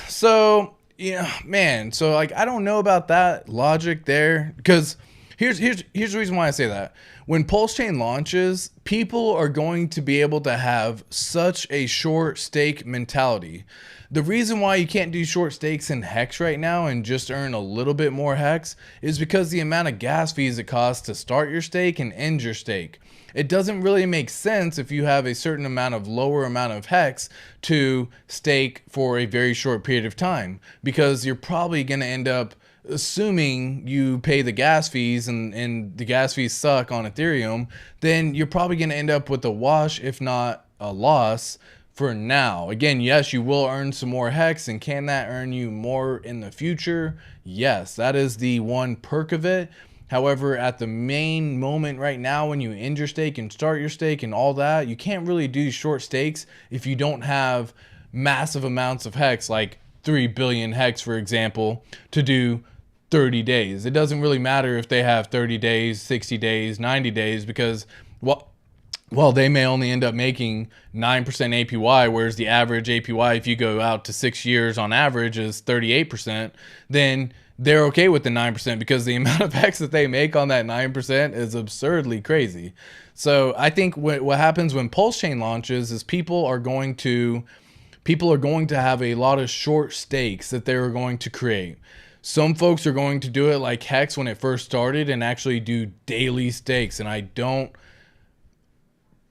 So yeah, man, so like I don't know about that logic there, because here's the reason why I say that. When PulseChain launches, people are going to be able to have such a short stake mentality. The reason why you can't do short stakes in HEX right now and just earn a little bit more HEX is because the amount of gas fees it costs to start your stake and end your stake. It doesn't really make sense if you have a certain lower amount of HEX to stake for a very short period of time, because you're probably going to end up, assuming you pay the gas fees and the gas fees suck on Ethereum, then you're probably going to end up with a wash, if not a loss for now. Again, yes, you will earn some more HEX, and can that earn you more in the future? Yes, that is the one perk of it. However, at the main moment right now, when you end your stake and start your stake and all that, you can't really do short stakes if you don't have massive amounts of HEX, like 3 billion HEX, for example, to do 30 days. It doesn't really matter if they have 30 days, 60 days, 90 days, because, well, they may only end up making 9% APY, whereas the average APY, if you go out to 6 years on average, is 38%, then they're okay with the 9% because the amount of HEX that they make on that 9% is absurdly crazy. So I think what happens when PulseChain launches is people are going to have a lot of short stakes that they're going to create. Some folks are going to do it like HEX when it first started and actually do daily stakes. And I don't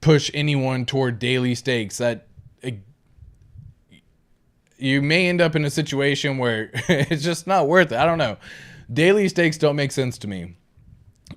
push anyone toward daily stakes. That you may end up in a situation where it's just not worth it. I don't know. Daily stakes don't make sense to me.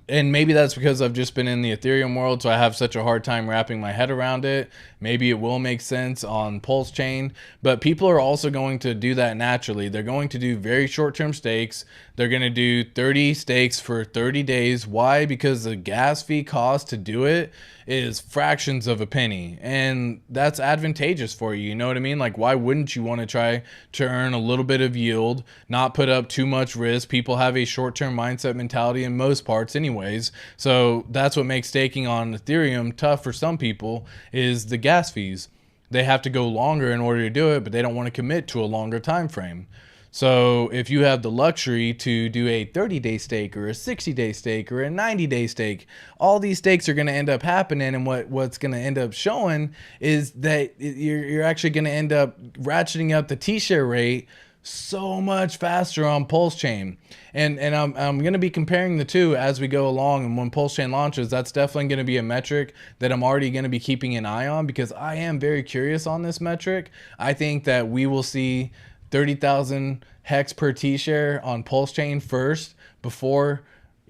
And maybe that's because I've just been in the Ethereum world, so I have such a hard time wrapping my head around it. Maybe it will make sense on PulseChain, but people are also going to do that naturally. They're going to do very short-term stakes. They're going to do 30 stakes for 30 days. Why? Because the gas fee cost to do it is fractions of a penny, and that's advantageous for you. You know what I mean? Like, why wouldn't you want to try to earn a little bit of yield, not put up too much risk? People have a short-term mindset mentality in most parts anyways, so that's what makes staking on Ethereum tough for some people, is the gas fees. they have to go longer in order to do it, but they don't want to commit to a longer time frame. So if you have the luxury to do a 30-day stake or a 60-day stake or a 90-day stake, all these stakes are going to end up happening. And what's going to end up showing is that you're actually going to end up ratcheting up the T-share rate so much faster on PulseChain. And I'm going to be comparing the two as we go along. And when PulseChain launches, that's definitely going to be a metric that I'm already going to be keeping an eye on, because I am very curious on this metric. I think that we will see 30,000 hex per T-share on PulseChain first before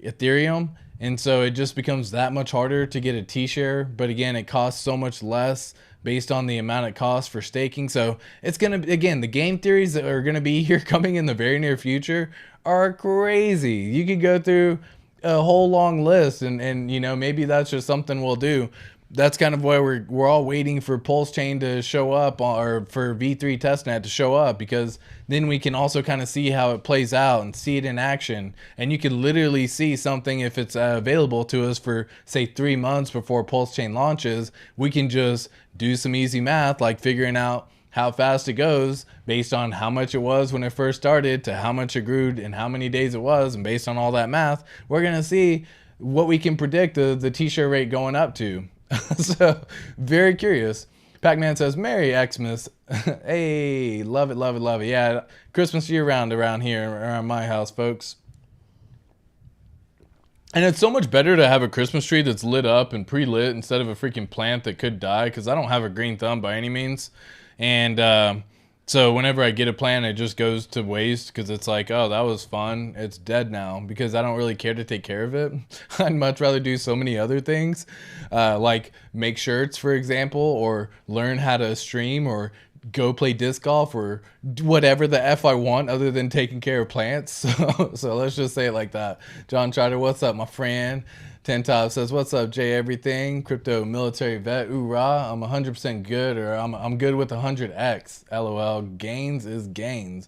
Ethereum. And so it just becomes that much harder to get a T-share. But again, it costs so much less based on the amount it costs for staking. So it's going to, again, the game theories that are going to be here coming in the very near future are crazy. You could go through a whole long list, and you know, maybe that's just something we'll do. That's kind of why we're all waiting for PulseChain to show up, or for V3 testnet to show up, because then we can also kind of see how it plays out and see it in action. And you can literally see something if it's available to us for, say, 3 months before PulseChain launches. We can just do some easy math, like figuring out how fast it goes based on how much it was when it first started to how much it grew and how many days it was. And based on all that math, we're going to see what we can predict the T-share rate going up to. So very curious. Pac-Man says, Merry Xmas. Hey, love it, love it, love it. Yeah, Christmas year round around here, around my house, folks. And it's so much better to have a Christmas tree that's lit up and pre-lit instead of a freaking plant that could die, because I don't have a green thumb by any means. And so whenever I get a plant, it just goes to waste, because it's like, oh, that was fun. It's dead now, because I don't really care to take care of it. I'd much rather do so many other things, like make shirts, for example, or learn how to stream, or go play disc golf, or whatever the F I want other than taking care of plants. So let's just say it like that. John Charter, what's up, my friend? Ten Top says, what's up, Jay Everything? Crypto military vet, oorah. I'm 100% good, or I'm good with 100x. LOL. Gains is gains.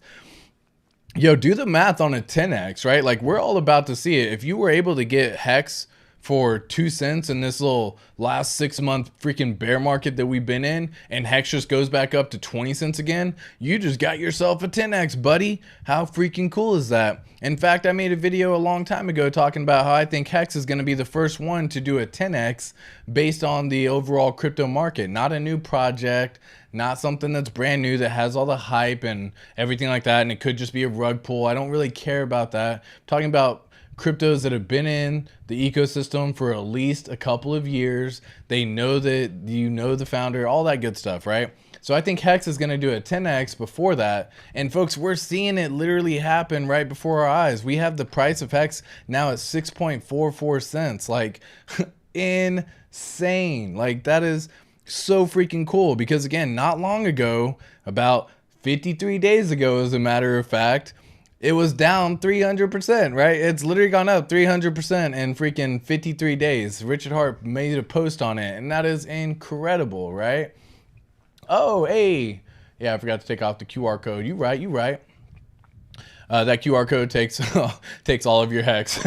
Yo, do the math on a 10x, right? Like, we're all about to see it. If you were able to get HEX for 2 cents in this little last 6-month freaking bear market that we've been in, and HEX just goes back up to 20 cents again, you just got yourself a 10x, buddy. How freaking cool is that? In fact, I made a video a long time ago talking about how I think HEX is going to be the first one to do a 10x based on the overall crypto market. Not a new project, not something that's brand new that has all the hype and everything like that, and it could just be a rug pull. I don't really care about that. I'm talking about cryptos that have been in the ecosystem for at least a couple of years. They know that you know the founder, all that good stuff, right? So I think HEX is going to do a 10x before that. And folks, we're seeing it literally happen right before our eyes. We have the price of HEX now at 6.44 cents. Like, insane. Like, that is so freaking cool, because again, not long ago, about 53 days ago, as a matter of fact, it was down 300%, right? It's literally gone up 300% in freaking 53 days. Richard Hart made a post on it, and that is incredible, right? Oh, hey. Yeah, I forgot to take off the QR code. You right, you right. That QR code takes takes all of your HEX.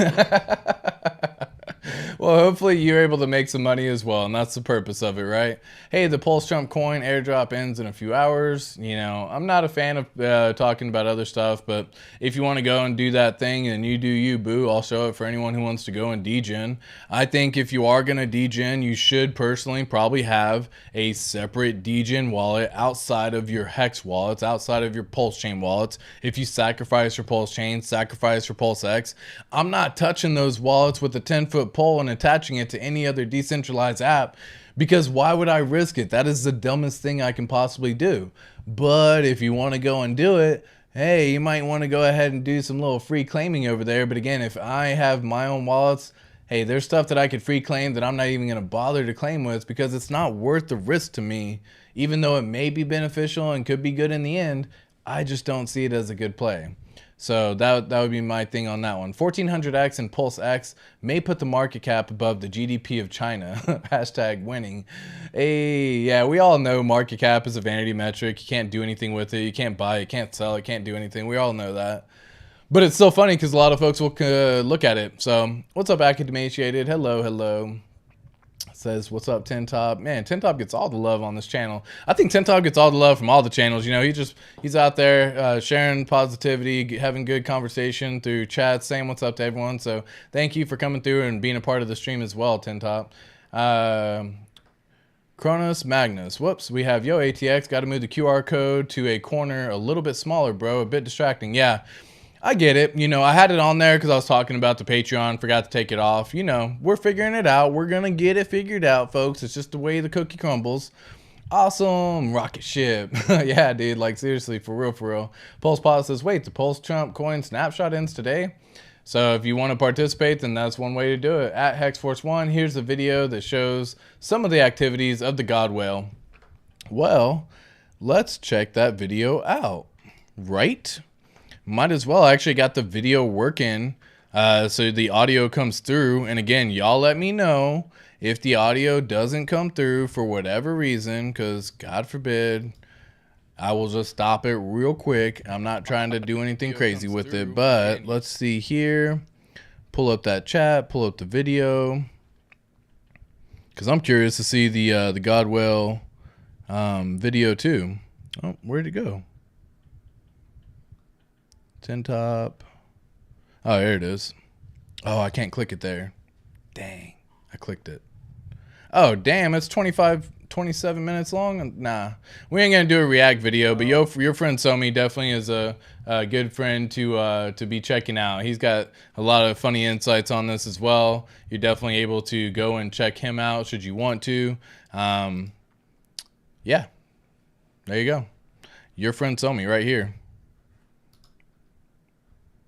Well, hopefully you're able to make some money as well, and that's the purpose of it, right? Hey, the Pulse Trump coin airdrop ends in a few hours. You know, I'm not a fan of talking about other stuff, but if you want to go and do that thing, and you do you, boo, I'll show it for anyone who wants to go and degen. I think if you are going to degen, you should personally probably have a separate degen wallet outside of your HEX wallets, outside of your PulseChain wallets. If you sacrifice for PulseChain, sacrifice for PulseX, I'm not touching those wallets with a 10-foot pole and attaching it to any other decentralized app, because why would I risk it? That is the dumbest thing I can possibly do. But if you want to go and do it, hey, you might want to go ahead and do some little free claiming over there. But again, if I have my own wallets, hey, there's stuff that I could free claim that I'm not even going to bother to claim with, because it's not worth the risk to me. Even though it may be beneficial and could be good in the end, I just don't see it as a good play. So that would be my thing on that one. 1400X and PulseX may put the market cap above the GDP of China. Hashtag winning. Hey, yeah, we all know market cap is a vanity metric. You can't do anything with it. You can't buy it, can't sell it, can't do anything. We all know that. But it's so funny because a lot of folks will look at it. So what's up, Academaciated? Hello, hello. Says, what's up, Tin Top? Man, Tin Top gets all the love on this channel. I think Tin Top gets all the love from all the channels. You know, he's out there sharing positivity, having good conversation through chats, saying what's up to everyone. So thank you for coming through and being a part of the stream as well, Tin Top. Cronus Magnus. Whoops, we have Yo ATX. Got to move the QR code to a corner a little bit smaller, bro. A bit distracting. Yeah. I get it. You know, I had it on there because I was talking about the Patreon, forgot to take it off. You know, we're figuring it out. We're going to get it figured out, folks. It's just the way the cookie crumbles. Awesome rocket ship. Yeah, dude, like seriously, for real, for real. Pulse Pod says, wait, the Pulse Trump coin snapshot ends today? So if you want to participate, then that's one way to do it. At HEX Force 1, here's a video that shows some of the activities of the God Whale. Well, let's check that video out, right? Might as well. I actually got the video working so the audio comes through. And again, y'all let me know if the audio doesn't come through for whatever reason, because God forbid, I will just stop it real quick. I'm not trying to do anything crazy with it, but let's see here. Pull up that chat, pull up the video, because I'm curious to see the God Whale video too. Oh, where'd it go? Tin Top. Oh, there it is. Oh, I can't click it there. Dang, I clicked it. Oh, damn, it's 27 minutes long. Nah, we ain't gonna do a react video, but your friend Somi definitely is a good friend to be checking out. He's got a lot of funny insights on this as well. You're definitely able to go and check him out should you want to. Yeah, there you go. Your friend Somi right here.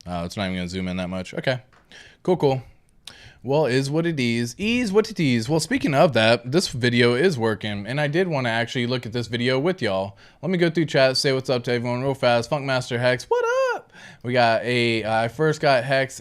Oh, it's not even gonna zoom in that much. Okay, cool. Well, is what it is. Is what it is. Well, speaking of that, this video is working, and I did want to actually look at this video with y'all. Let me go through chat, say what's up to everyone real fast. Funkmaster Hex, what up? We got I first got Hex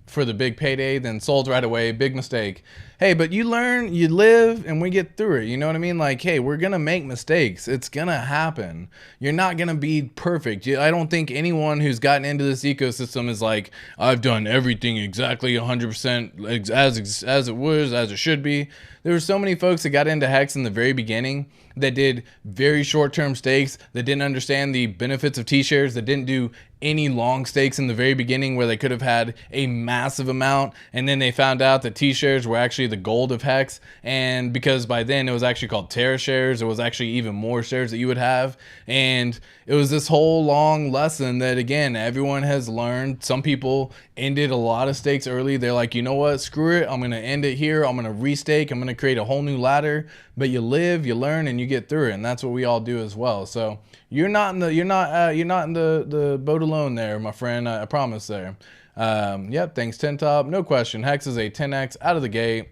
for the big payday, then sold right away. Big mistake. Hey, but you learn, you live, and we get through it. You know what I mean? Like, hey, we're going to make mistakes. It's going to happen. You're not going to be perfect. I don't think anyone who's gotten into this ecosystem is like, I've done everything exactly 100% as it was, as it should be. There were so many folks that got into Hex in the very beginning that did very short-term stakes, that didn't understand the benefits of T-shares, that didn't do any long stakes in the very beginning where they could have had a massive amount, and then they found out that T-shares were actually the gold of Hex, and because by then it was actually called Terra shares, it was actually even more shares that you would have, and it was this whole long lesson that, again, everyone has learned. Some people ended a lot of stakes early. They're like, you know what, screw it, I'm going to end it here, I'm going to restake, I'm going to create a whole new ladder. But you live, you learn, and you get through it, and that's what we all do as well. So you're not in the boat alone there, my friend. I promise there. Yep, thanks, Tin Top. No question. Hex is a 10x out of the gate.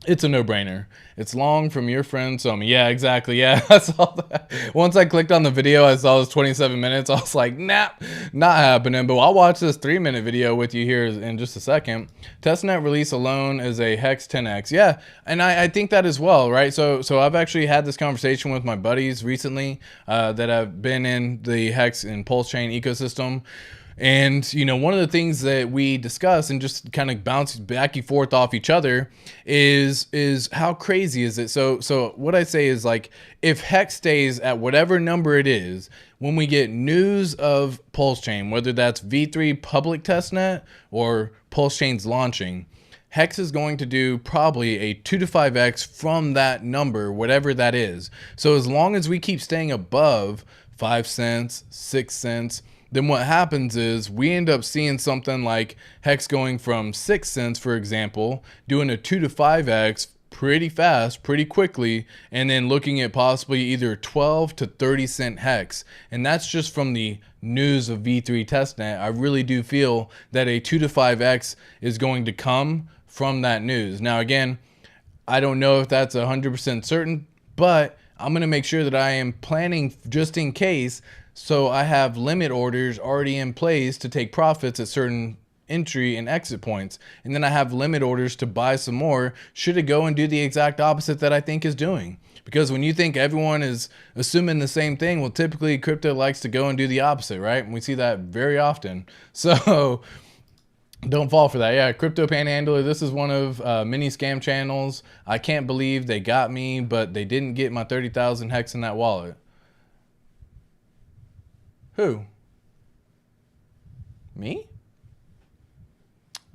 It's a no-brainer. It's long from your friend Somi. Yeah, exactly. Yeah, I saw that. Once I clicked on the video, I saw it was 27 minutes. I was like, nah, not happening. But I'll watch this 3-minute video with you here in just a second. Testnet release alone is a Hex 10x. Yeah, and I think that as well, right? So I've actually had this conversation with my buddies recently that have been in the Hex and PulseChain ecosystem. And, you know, one of the things that we discuss and just kind of bounce back and forth off each other is how crazy is it? So what I say is, like, if Hex stays at whatever number it is, when we get news of PulseChain, whether that's V3 public testnet or PulseChain's launching, Hex is going to do probably a 2 to 5x from that number, whatever that is. So as long as we keep staying above 5 cents, 6 cents, then what happens is we end up seeing something like Hex going from 6 cents, for example, doing a 2 to 5x pretty fast, pretty quickly, and then looking at possibly either 12 to 30 cent Hex. And that's just from the news of V3 testnet. I really do feel that a 2 to 5x is going to come from that news. Now, again, I don't know if that's 100% certain, but I'm going to make sure that I am planning just in case. So I have limit orders already in place to take profits at certain entry and exit points. And then I have limit orders to buy some more should it go and do the exact opposite that I think is doing. Because when you think everyone is assuming the same thing, well, typically crypto likes to go and do the opposite, right? And we see that very often. So Don't fall for that. Yeah, Crypto Panhandler. This is one of many scam channels. I can't believe they got me, but they didn't get my 30,000 hex in that wallet. Who? Me?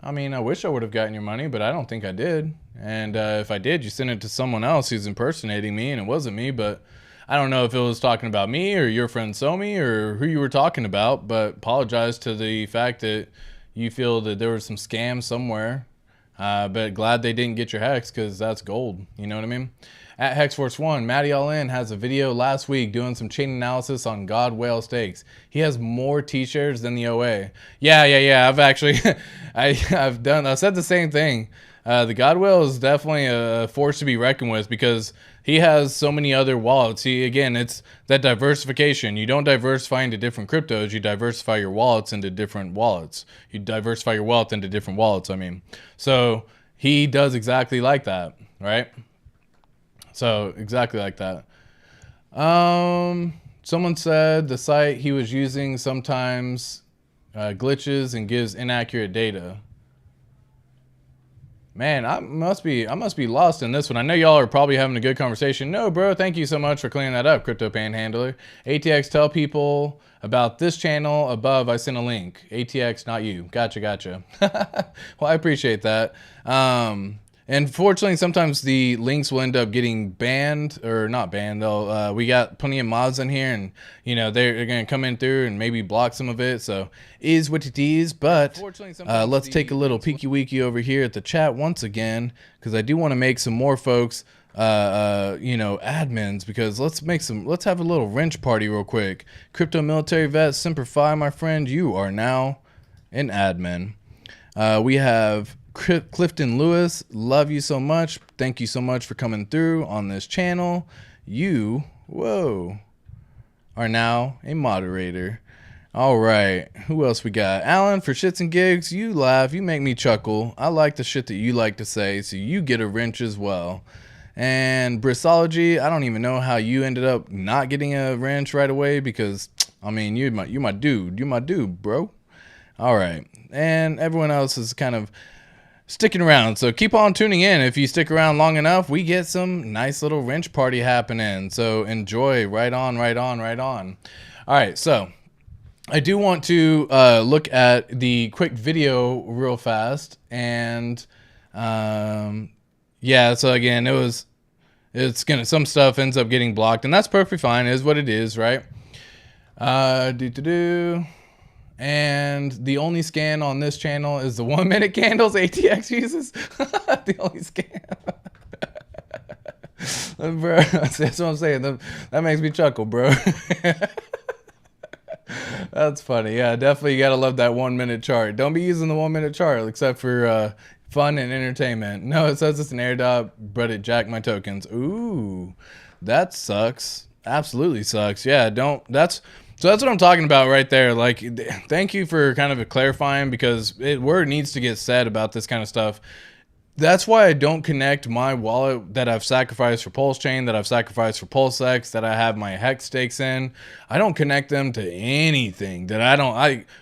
I mean, I wish I would have gotten your money, but I don't think I did. And if I did, you sent it to someone else who's impersonating me, and it wasn't me. But I don't know if it was talking about me or your friend Somi or who you were talking about. But apologize to the fact that you feel that there was some scam somewhere. But glad they didn't get your hex, because that's gold. You know what I mean? At HexForce1, Matty All In has a video last week doing some chain analysis on God Whale Stakes. He has more t-shirts than the OA. Yeah. I've actually, I said the same thing. The God Whale is definitely a force to be reckoned with, because he has so many other wallets. Again, it's that diversification. You don't diversify into different cryptos. You diversify your wallets into different wallets. You diversify your wealth into different wallets, I mean. So he does exactly like that, right? So exactly like that. Someone said the site he was using sometimes glitches and gives inaccurate data. Man, I must be lost in this one. I know y'all are probably having a good conversation. No, bro, thank you so much for clearing that up, Crypto Panhandler. ATX, tell people about this channel above. I sent a link. ATX, not you. Gotcha. Well, I appreciate that. And fortunately, sometimes the links will end up getting banned, or not banned though. We got plenty of mods in here, and you know they're gonna come in through and maybe block some of it. So is what it is. But let's take a little peeky weeky over here at the chat once again, because I do want to make some more folks, you know, admins. Because let's have a little wrench party real quick. Crypto Military Vet Semper Fi, my friend, you are now an admin. We have Clifton Lewis, love you so much. Thank you so much for coming through on this channel. You, are now a moderator. All right, who else we got? Alan, for shits and gigs, you laugh, you make me chuckle. I like the shit that you like to say, so you get a wrench as well. And Bristology, I don't even know how you ended up not getting a wrench right away, because I mean, you're my dude, bro. All right, and everyone else is kind of sticking around, so keep on tuning in. If you stick around long enough, we get some nice little wrench party happening, so enjoy. Right on. All right, so I do want to look at the quick video real fast, and yeah, so again, some stuff ends up getting blocked, and that's perfectly fine. It is what it is, right? And the only scan on this channel is the 1 minute candles ATX uses. The only scan. Bro, that's what I'm saying. That makes me chuckle, bro. That's funny. Yeah, definitely you gotta love that 1 minute chart. Don't be using the 1 minute chart except for fun and entertainment. No, it says it's an airdrop, but it jacked my tokens. Ooh, that sucks. Absolutely sucks. Yeah, So that's what I'm talking about right there. Like, thank you for kind of clarifying, because word needs to get said about this kind of stuff. That's why I don't connect my wallet that I've sacrificed for PulseChain, that I've sacrificed for PulseX, that I have my HEX stakes in. I don't connect them to anything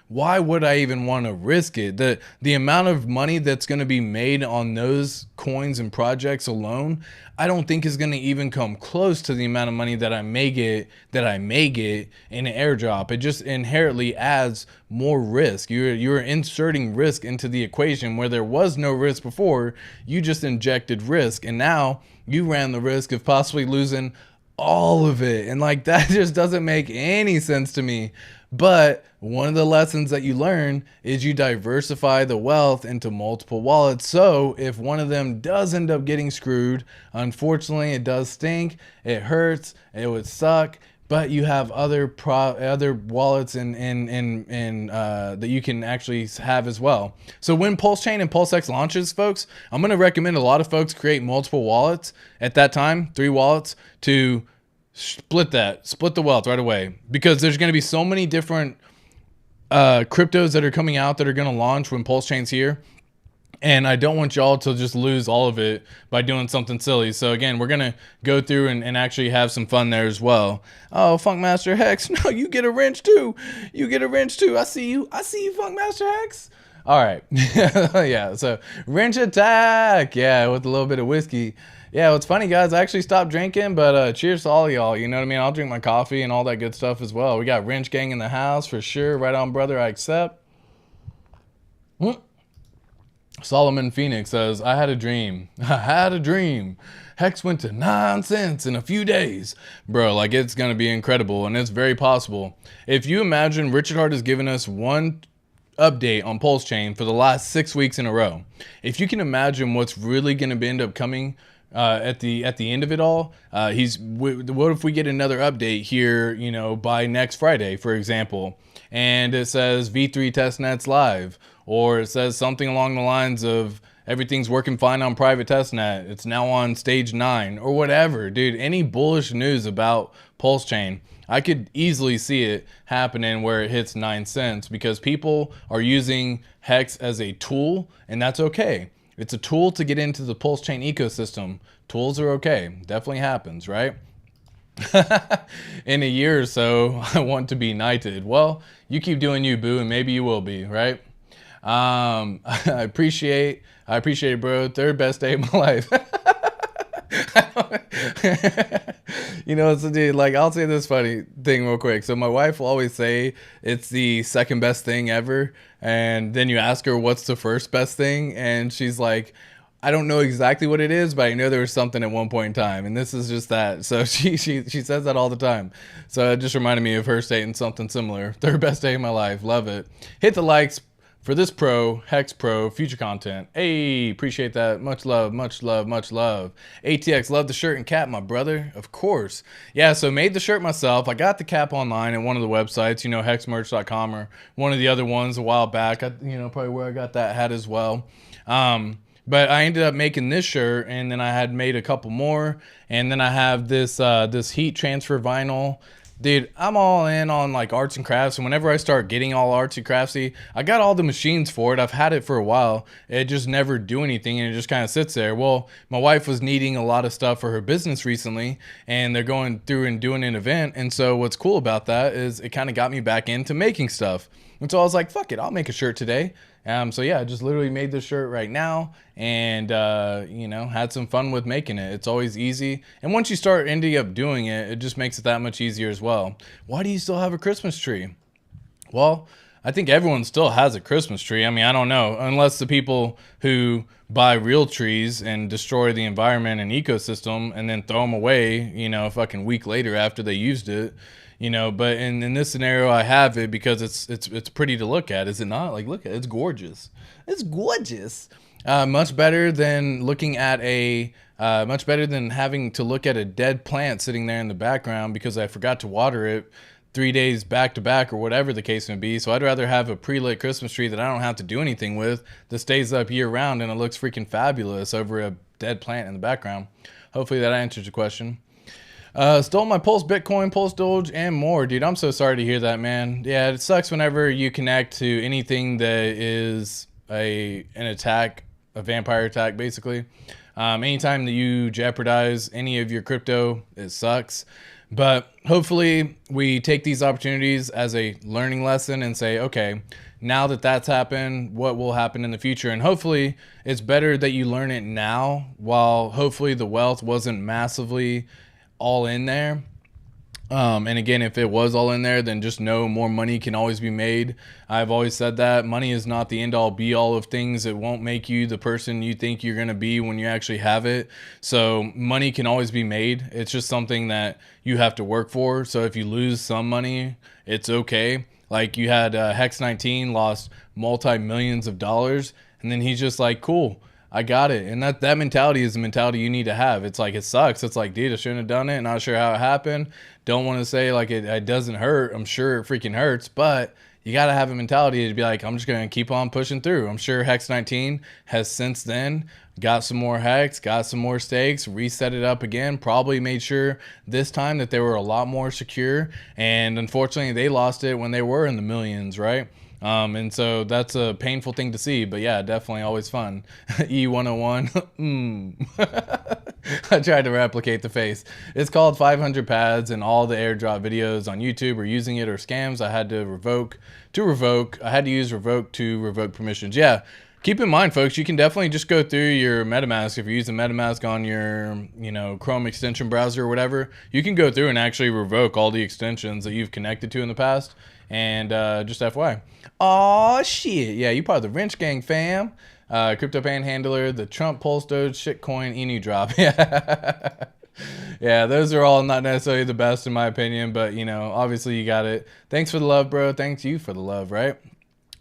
why would I even want to risk it? The amount of money that's going to be made on those coins and projects alone, I don't think is going to even come close to the amount of money that I may get in an airdrop. It just inherently adds more risk. You're inserting risk into the equation where there was no risk before. You just injected risk, and now you ran the risk of possibly losing all of it. And like, that just doesn't make any sense to me. But one of the lessons that you learn is you diversify the wealth into multiple wallets. So if one of them does end up getting screwed, unfortunately, it does stink. It hurts. It would suck. But you have other wallets that you can actually have as well. So when PulseChain and PulseX launches, folks, I'm going to recommend a lot of folks create multiple wallets at that time, 3 wallets, to split the wealth right away, because there's going to be so many different cryptos that are coming out that are going to launch when PulseChain's here. And I don't want y'all to just lose all of it by doing something silly. So again, we're going to go through and actually have some fun there as well. Oh, Funkmaster Hex. No, you get a wrench too. I see you, Funkmaster Hex. All right. Yeah, so wrench attack. Yeah, with a little bit of whiskey. Yeah, what's funny, guys, I actually stopped drinking, but cheers to all of y'all. You know what I mean? I'll drink my coffee and all that good stuff as well. We got wrench gang in the house for sure. Right on, brother. I accept. Solomon Phoenix says, I had a dream. I had a dream. Hex went to 9 cents in a few days. Bro, like, it's going to be incredible, and it's very possible. If you imagine Richard Hart has given us one update on PulseChain for the last 6 weeks in a row. If you can imagine what's really going to end up coming at the end of it all, what if we get another update here, you know, by next Friday, for example, and it says V3 testnet's live, or it says something along the lines of everything's working fine on private testnet, it's now on stage 9, or whatever, dude. Any bullish news about PulseChain, I could easily see it happening where it hits 9 cents, because people are using HEX as a tool, and that's okay. It's a tool to get into the PulseChain ecosystem. Tools are okay. Definitely happens, right? In a year or so, I want to be knighted. Well, you keep doing you, boo, and maybe you will be, right? I appreciate it, bro. Third best day of my life. You know, so dude, like, I'll say this funny thing real quick. So my wife will always say it's the second best thing ever, and then you ask her what's the first best thing, and she's like, I don't know exactly what it is, but I know there was something at one point in time, and this is just that. So she says that all the time. So it just reminded me of her stating something similar. Third best day of my life. Love it. Hit the likes for this pro, Hex Pro, future content. Hey, appreciate that. Much love, much love, much love. ATX, love the shirt and cap, my brother. Of course. Yeah, so made the shirt myself. I got the cap online at one of the websites, you know, hexmerch.com, or one of the other ones a while back. You know, probably where I got that hat as well. But I ended up making this shirt, and then I had made a couple more, and then I have this this heat transfer vinyl. Dude, I'm all in on like arts and crafts, and whenever I start getting all artsy craftsy, I got all the machines for it. I've had it for a while. It just never do anything, and it just kind of sits there. Well, my wife was needing a lot of stuff for her business recently, and they're going through and doing an event, and so what's cool about that is it kind of got me back into making stuff. And so I was like, fuck it, I'll make a shirt today. So yeah, I just literally made this shirt right now, and you know, had some fun with making it. It's always easy, and once you start ending up doing it, it just makes it that much easier as well. Why do you still have a Christmas tree? Well, I think everyone still has a Christmas tree. I mean, I don't know, unless the people who buy real trees and destroy the environment and ecosystem and then throw them away, you know, a fucking week later after they used it. You know, but in this scenario, I have it because it's pretty to look at, is it not? Like, look at it, it's gorgeous. It's gorgeous. Much better than looking at much better than having to look at a dead plant sitting there in the background because I forgot to water it 3 days back to back, or whatever the case may be. So I'd rather have a pre-lit Christmas tree that I don't have to do anything with, that stays up year round, and it looks freaking fabulous over a dead plant in the background. Hopefully that answers your question. Stole my Pulse Bitcoin, Pulse Doge, and more. Dude, I'm so sorry to hear that, man. Yeah, it sucks whenever you connect to anything that is an attack, a vampire attack, basically. Anytime that you jeopardize any of your crypto, it sucks. But hopefully we take these opportunities as a learning lesson and say, okay, now that that's happened, what will happen in the future? And hopefully it's better that you learn it now, while hopefully the wealth wasn't massively all in there. And again, if it was all in there, then just know more money can always be made. I've always said that money is not the end all be all of things. It won't make you the person you think you're going to be when you actually have it. So money can always be made. It's just something that you have to work for. So if you lose some money, it's okay. Like you had Hex 19 lost multi-millions of dollars, and then he's just like, cool, I got it. And that mentality is the mentality you need to have. It's like, it sucks. It's like, dude, I shouldn't have done it. Not sure how it happened. Don't want to say like it doesn't hurt. I'm sure it freaking hurts, but you got to have a mentality to be like, I'm just going to keep on pushing through. I'm sure Hex 19 has since then got some more Hex, got some more stakes, reset it up again, probably made sure this time that they were a lot more secure. And unfortunately, they lost it when they were in the millions, right? And so that's a painful thing to see, but yeah, definitely always fun. E101. I tried to replicate the face. It's called 500 pads, and all the airdrop videos on YouTube are using it or scams. I had to revoke. I had to use revoke to revoke permissions. Yeah. Keep in mind, folks, you can definitely just go through your MetaMask. If you're using MetaMask on your, Chrome extension browser or whatever, you can go through and actually revoke all the extensions that you've connected to in the past. And just FYI. Aw, shit. Yeah, you part of the Wrench Gang, fam. Crypto Panhandler, the Trump, Pulse, Doge, Shitcoin, Enu drop. Yeah. Yeah, those are all not necessarily the best in my opinion, but, obviously you got it. Thanks for the love, bro. Thanks you for the love, right?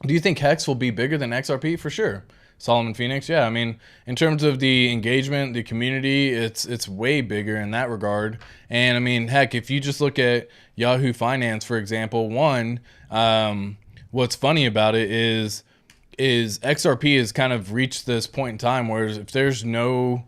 Do you think HEX will be bigger than XRP? For sure. Solomon Phoenix, yeah. I mean, in terms of the engagement, the community, it's way bigger in that regard. And I mean, heck, if you just look at Yahoo Finance, for example, what's funny about it is XRP has kind of reached this point in time where if there's no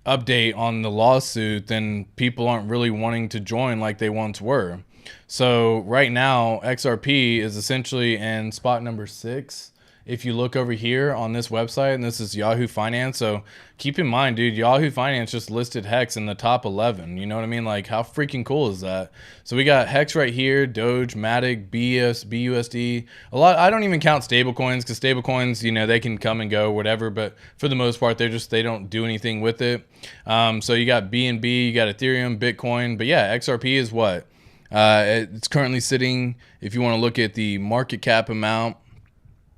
update on the lawsuit, then people aren't really wanting to join like they once were. So right now, XRP is essentially in spot number 6. If you look over here on this website, and this is Yahoo Finance. So keep in mind, dude, Yahoo Finance just listed HEX in the top 11. You know what I mean? Like, how freaking cool is that? So we got HEX right here, Doge, Matic, BUSD. A lot. I don't even count stablecoins because stablecoins, they can come and go, whatever. But for the most part, they don't do anything with it. So you got BNB, you got Ethereum, Bitcoin. But yeah, XRP is what? It's currently sitting, if you want to look at the market cap amount,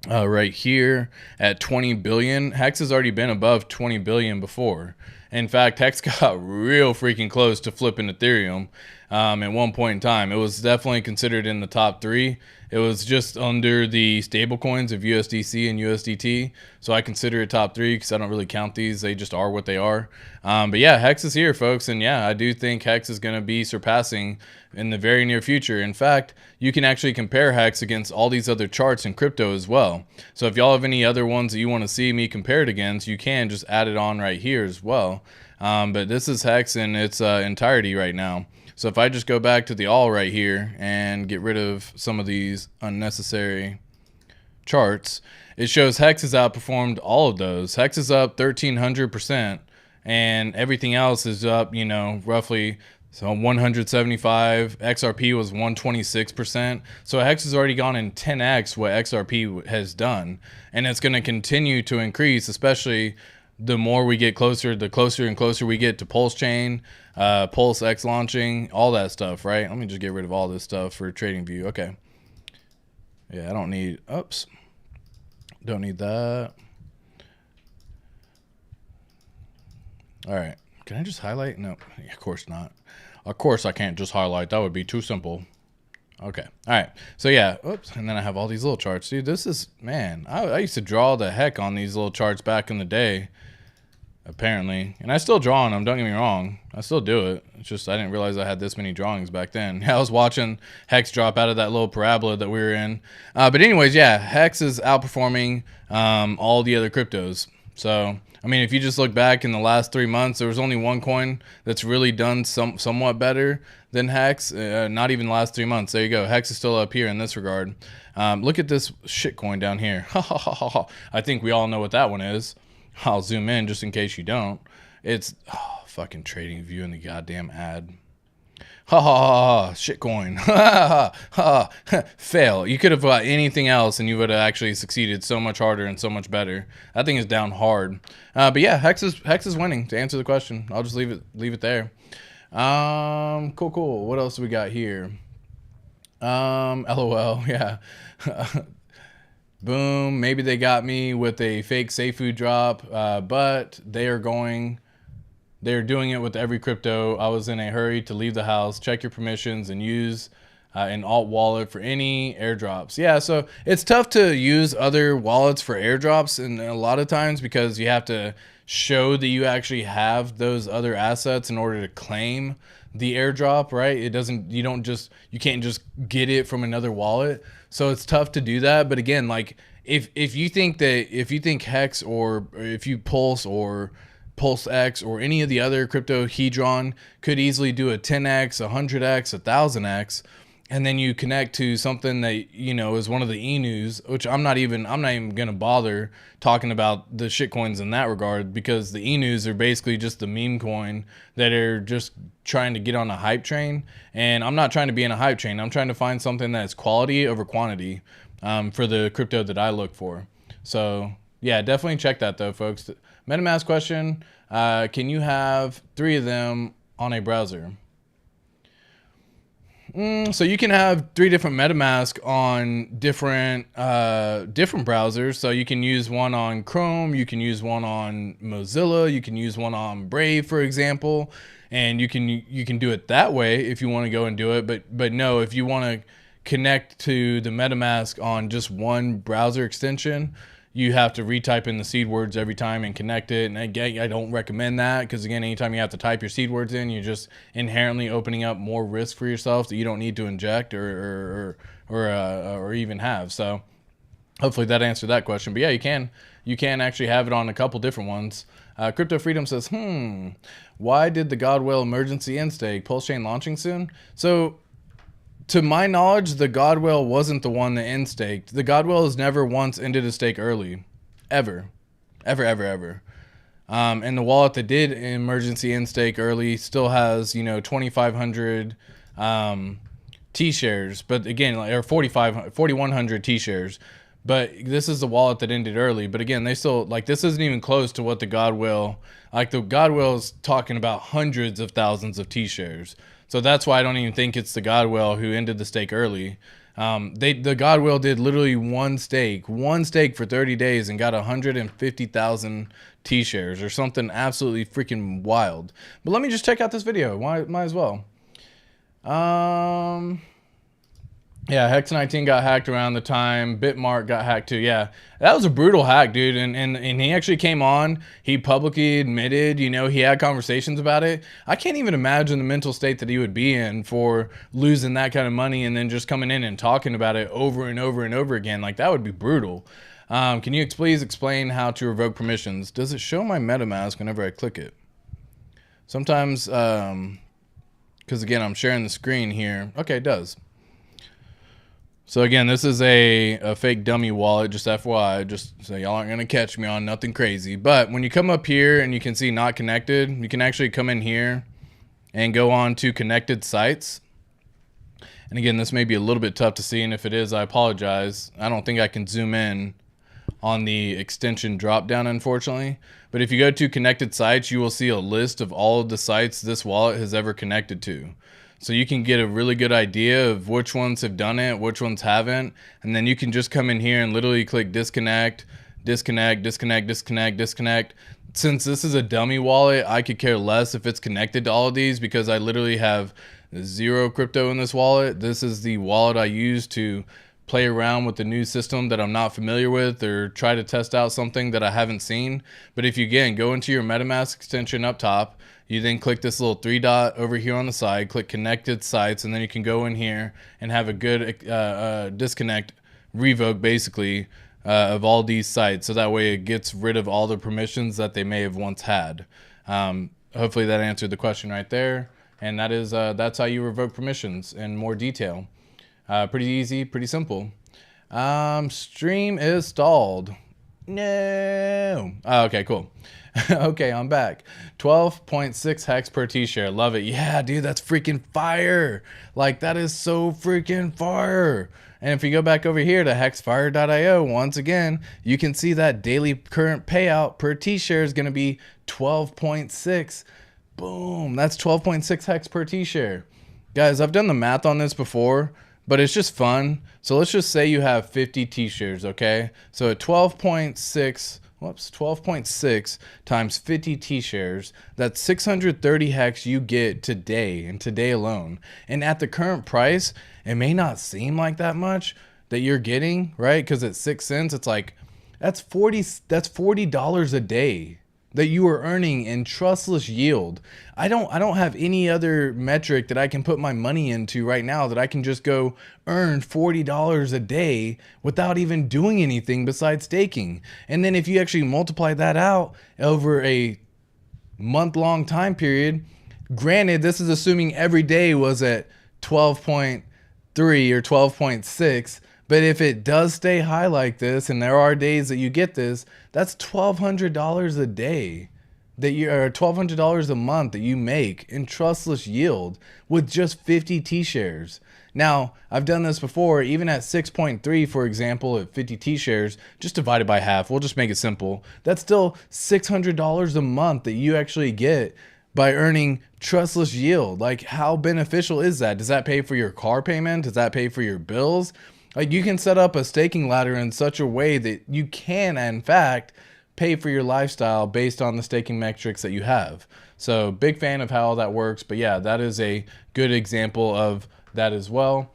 right here at 20 billion. HEX has already been above 20 billion before. In fact, HEX got real freaking close to flipping Ethereum at one point in time. It was definitely considered in the top 3. It was just under the stable coins of USDC and USDT. So I consider it top 3 because I don't really count these. They just are what they are. But yeah, HEX is here, folks. And yeah, I do think HEX is going to be surpassing in the very near future. In fact, you can actually compare HEX against all these other charts in crypto as well. So if y'all have any other ones that you want to see me compared against, you can just add it on right here as well. But this is HEX in its entirety right now. So if I just go back to the all right here and get rid of some of these unnecessary charts, it shows HEX has outperformed all of those. HEX is up 1,300%, and everything else is up, roughly 175. XRP was 126%. So HEX has already gone in 10x what XRP has done, and it's going to continue to increase, especially the more we get closer, the closer and closer we get to PulseChain, PulseX launching, all that stuff, right? Let me just get rid of all this stuff for TradingView. Okay. Yeah, I don't need, oops. Don't need that. All right. Can I just highlight? No, of course not. Of course I can't just highlight. That would be too simple. Okay. All right. So yeah, oops. And then I have all these little charts. Dude, this is, man, I used to draw the heck on these little charts back in the day, apparently. And I still draw on them. Don't get me wrong. I still do it. It's just I didn't realize I had this many drawings back then. I was watching HEX drop out of that little parabola that we were in. But anyways, yeah, HEX is outperforming all the other cryptos. So, I mean, if you just look back in the last 3 months, there was only one coin that's really done somewhat better than HEX. Not even the last 3 months. There you go. HEX is still up here in this regard. Look at this shit coin down here. I think we all know what that one is. I'll zoom in just in case you don't. It's fucking TradingView in the goddamn ad. Ha ha ha ha, shitcoin. Ha ha ha, fail. You could have got anything else and you would have actually succeeded so much harder and so much better. That thing is down hard. But yeah, HEX is winning, to answer the question. I'll just leave it there. Cool. What else do we got here? LOL, yeah. Boom, maybe they got me with a fake safe food drop, but they're doing it with every crypto. I was in a hurry to leave the house. Check your permissions and use an alt wallet for any airdrops. Yeah, so it's tough to use other wallets for airdrops, and a lot of times because you have to show that you actually have those other assets in order to claim the airdrop, right? You can't just get it from another wallet. So it's tough to do that. But again, like if you think HEX or if you Pulse or PulseX or any of the other crypto hedron could easily do a 10x, 100x, 1000x, and then you connect to something that, you know, is one of the e-news, which I'm not even gonna bother talking about the shit coins in that regard, because the e-news are basically just the meme coin that are just trying to get on a hype train. And I'm not trying to be in a hype train. I'm trying to find something that's quality over quantity for the crypto that I look for. So yeah, definitely check that though, folks. MetaMask question, can you have 3 of them on a browser? So you can have 3 different MetaMask on different browsers. So you can use one on Chrome, you can use one on Mozilla, you can use one on Brave, for example, and you can do it that way if you want to go and do it. But no, if you want to connect to the MetaMask on just one browser extension, you have to retype in the seed words every time and connect it. And again, I don't recommend that, because again, anytime you have to type your seed words in, you're just inherently opening up more risk for yourself that you don't need to inject or even have. So hopefully that answered that question. But yeah, you can actually have it on a couple different ones. Crypto Freedom says, why did the Godwell emergency end stake? PulseChain launching soon? So to my knowledge, the Godwell wasn't the one that end staked. The Godwell has never once ended a stake early. Ever. And the wallet that did emergency end stake early still has, you know, 2,500 T-shares. But again, or 4,100 T-shares. But this is the wallet that ended early. But again, they still, like, this isn't even close to what the Godwell, like the Godwell's talking about hundreds of thousands of T-shares. So that's why I don't even think it's the Godwell who ended the stake early. The Godwell did literally one stake for 30 days and got 150,000 T-shares or something absolutely freaking wild. But let me just check out this video. Might as well. Yeah, HEX 19 got hacked around the time Bitmark got hacked too. Yeah, that was a brutal hack, dude. And he actually came on. He publicly admitted, you know, he had conversations about it. I can't even imagine the mental state that he would be in for losing that kind of money and then just coming in and talking about it over and over and over again. Like, that would be brutal. Can you please explain how to revoke permissions? Does it show my MetaMask whenever I click it? Sometimes, because again, I'm sharing the screen here. Okay, it does. So again, this is a fake dummy wallet, just FYI, just so y'all aren't gonna catch me on nothing crazy. But when you come up here and you can see not connected, you can actually come in here and go on to connected sites. And again, this may be a little bit tough to see, and if it is, I apologize. I don't think I can zoom in on the extension drop down, unfortunately. But if you go to connected sites, you will see a list of all of the sites this wallet has ever connected to. So you can get a really good idea of which ones have done it, which ones haven't. And then you can just come in here and literally click disconnect, disconnect, disconnect, disconnect, disconnect. Since this is a dummy wallet, I could care less if it's connected to all of these, because I literally have 0 crypto in this wallet. This is the wallet I use to play around with the new system that I'm not familiar with, or try to test out something that I haven't seen. But if you, again, go into your MetaMask extension up top, you then click this little 3 dot over here on the side, click connected sites, and then you can go in here and have a good disconnect, revoke basically, of all these sites. So that way it gets rid of all the permissions that they may have once had. Hopefully that answered the question right there. And that is, that's how you revoke permissions in more detail. Pretty easy, pretty simple. Stream is stalled. No. Oh, okay, cool. Okay, I'm back. 12.6 hex per T-share. Love it. Yeah, dude, that's freaking fire. Like, that is so freaking fire. And if you go back over here to hexfire.io, once again, you can see that daily current payout per T-share is going to be 12.6. Boom. That's 12.6 hex per T-share. Guys, I've done the math on this before, but it's just fun. So let's just say you have 50 T-shares, okay? So at 12.6 times 50 T-shares, that's 630 hex you get today, and today alone. And at the current price, it may not seem like that much that you're getting, right? Because at 6 cents, it's like, that's $40 a day that you are earning in trustless yield. I don't have any other metric that I can put my money into right now that I can just go earn $40 a day without even doing anything besides staking. And then if you actually multiply that out over a month-long time period, granted, this is assuming every day was at 12.6 or 12.6. But if it does stay high like this, and there are days that you get this, that's $1,200 a day that you, or $1,200 a month that you make in trustless yield with just 50 T-shares. Now, I've done this before, even at 6.3, for example, at 50 T-shares, just divided by half. We'll just make it simple. That's still $600 a month that you actually get by earning trustless yield. Like, how beneficial is that? Does that pay for your car payment? Does that pay for your bills? Like, you can set up a staking ladder in such a way that you can, in fact, pay for your lifestyle based on the staking metrics that you have. So big fan of how that works. But yeah, that is a good example of that as well.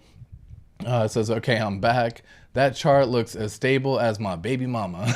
It says, okay, I'm back. That chart looks as stable as my baby mama.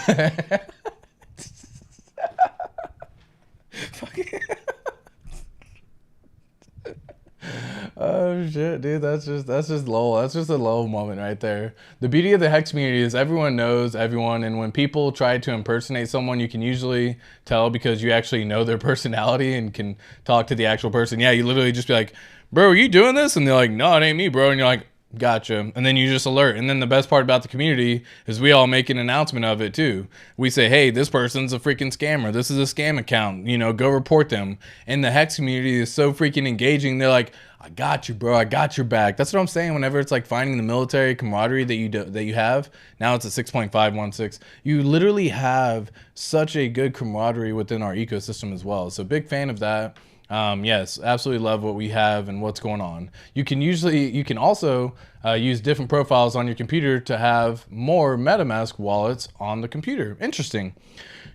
Oh shit, dude, that's just lol. That's just a lol moment right there. The beauty of the Hex community is everyone knows everyone, and when people try to impersonate someone, you can usually tell because you actually know their personality and can talk to the actual person. Yeah, you literally just be like, bro, are you doing this? And they're like, no, it ain't me, bro. And you're like, gotcha. And then you just alert. And then the best part about the community is we all make an announcement of it too. We say, hey, this person's a freaking scammer. This is a scam account. You know, go report them. And the Hex community is so freaking engaging. They're like, I got you, bro. I got your back. That's what I'm saying. Whenever it's like finding the military camaraderie that you have, now it's a 6.516. You literally have such a good camaraderie within our ecosystem as well. So big fan of that. Yes, absolutely love what we have and what's going on. You can also use different profiles on your computer to have more MetaMask wallets on the computer. Interesting.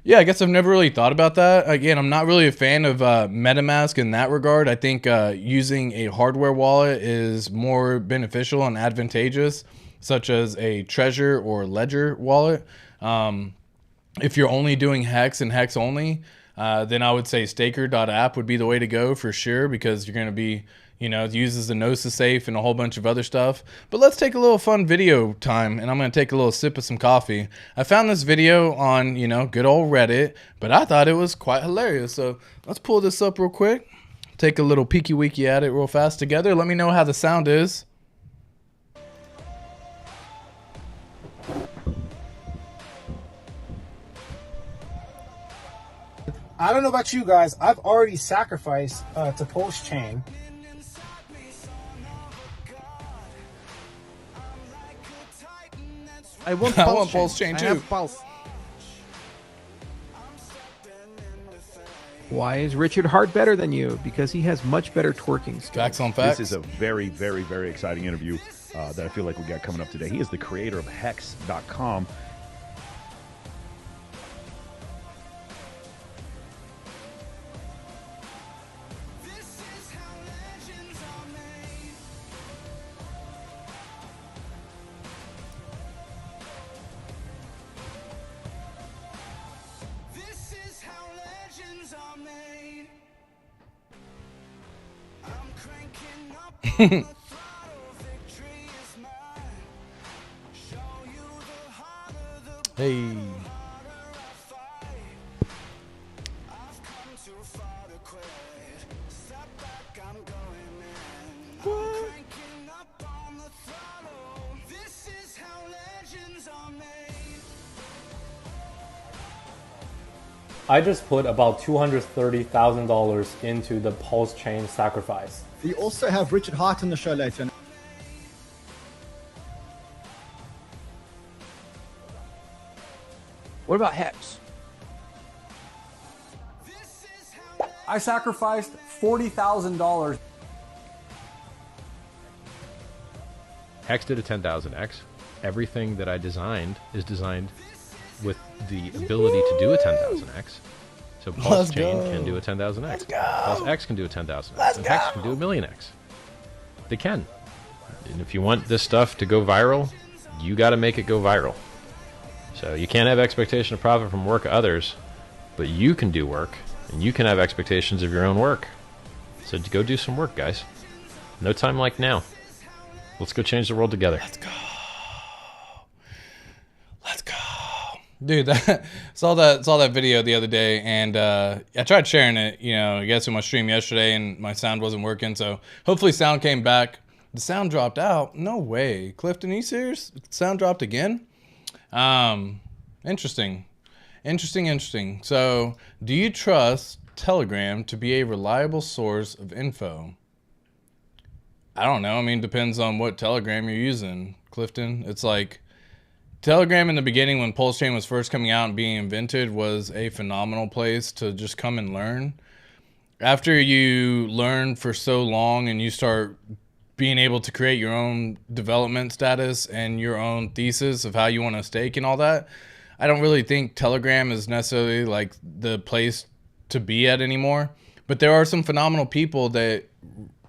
Yeah, I guess I've never really thought about that. Again, I'm not really a fan of MetaMask in that regard. I think using a hardware wallet is more beneficial and advantageous, such as a Treasure or Ledger wallet. If you're only doing Hex and Hex only, then I would say staker.app would be the way to go for sure, because you're going to be, you know, it uses the Gnosis safe and a whole bunch of other stuff. But let's take a little fun video time, and I'm going to take a little sip of some coffee. I found this video on, you know, good old Reddit, but I thought it was quite hilarious. So let's pull this up real quick, take a little peeky weeky at it real fast together. Let me know how the sound is. I don't know about you guys. I've already sacrificed to PulseChain. I want PulseChain too. I have Pulse. Why is Richard Hart better than you? Because he has much better twerking skills. Facts on facts. This is a very, very, very exciting interview that I feel like we got coming up today. He is the creator of HEX.com. Hey. I just put about $230,000 into the PulseChain sacrifice. We also have Richard Hart on the show later. What about Hex? I sacrificed $40,000. Hex did a 10,000x. Everything that I designed is designed with the ability to do a 10,000x. So PulseChain can do a 10,000x. PulseX can do a 10,000x. And Hex can do a million-x. They can. And if you want this stuff to go viral, you got to make it go viral. So you can't have expectation of profit from work of others, but you can do work, and you can have expectations of your own work. So go do some work, guys. No time like now. Let's go change the world together. Let's go. Let's go. Dude, saw that video the other day, and I tried sharing it, you know, I guess in my stream yesterday, and my sound wasn't working, so hopefully sound came back. The sound dropped out? No way. Clifton, are you serious? Sound dropped again? Interesting. Interesting. So, do you trust Telegram to be a reliable source of info? I don't know. I mean, depends on what Telegram you're using, Clifton. It's like Telegram in the beginning when PulseChain was first coming out and being invented was a phenomenal place to just come and learn. After you learn for so long and you start being able to create your own development status and your own thesis of how you want to stake and all that, I don't really think Telegram is necessarily like the place to be at anymore. But there are some phenomenal people that,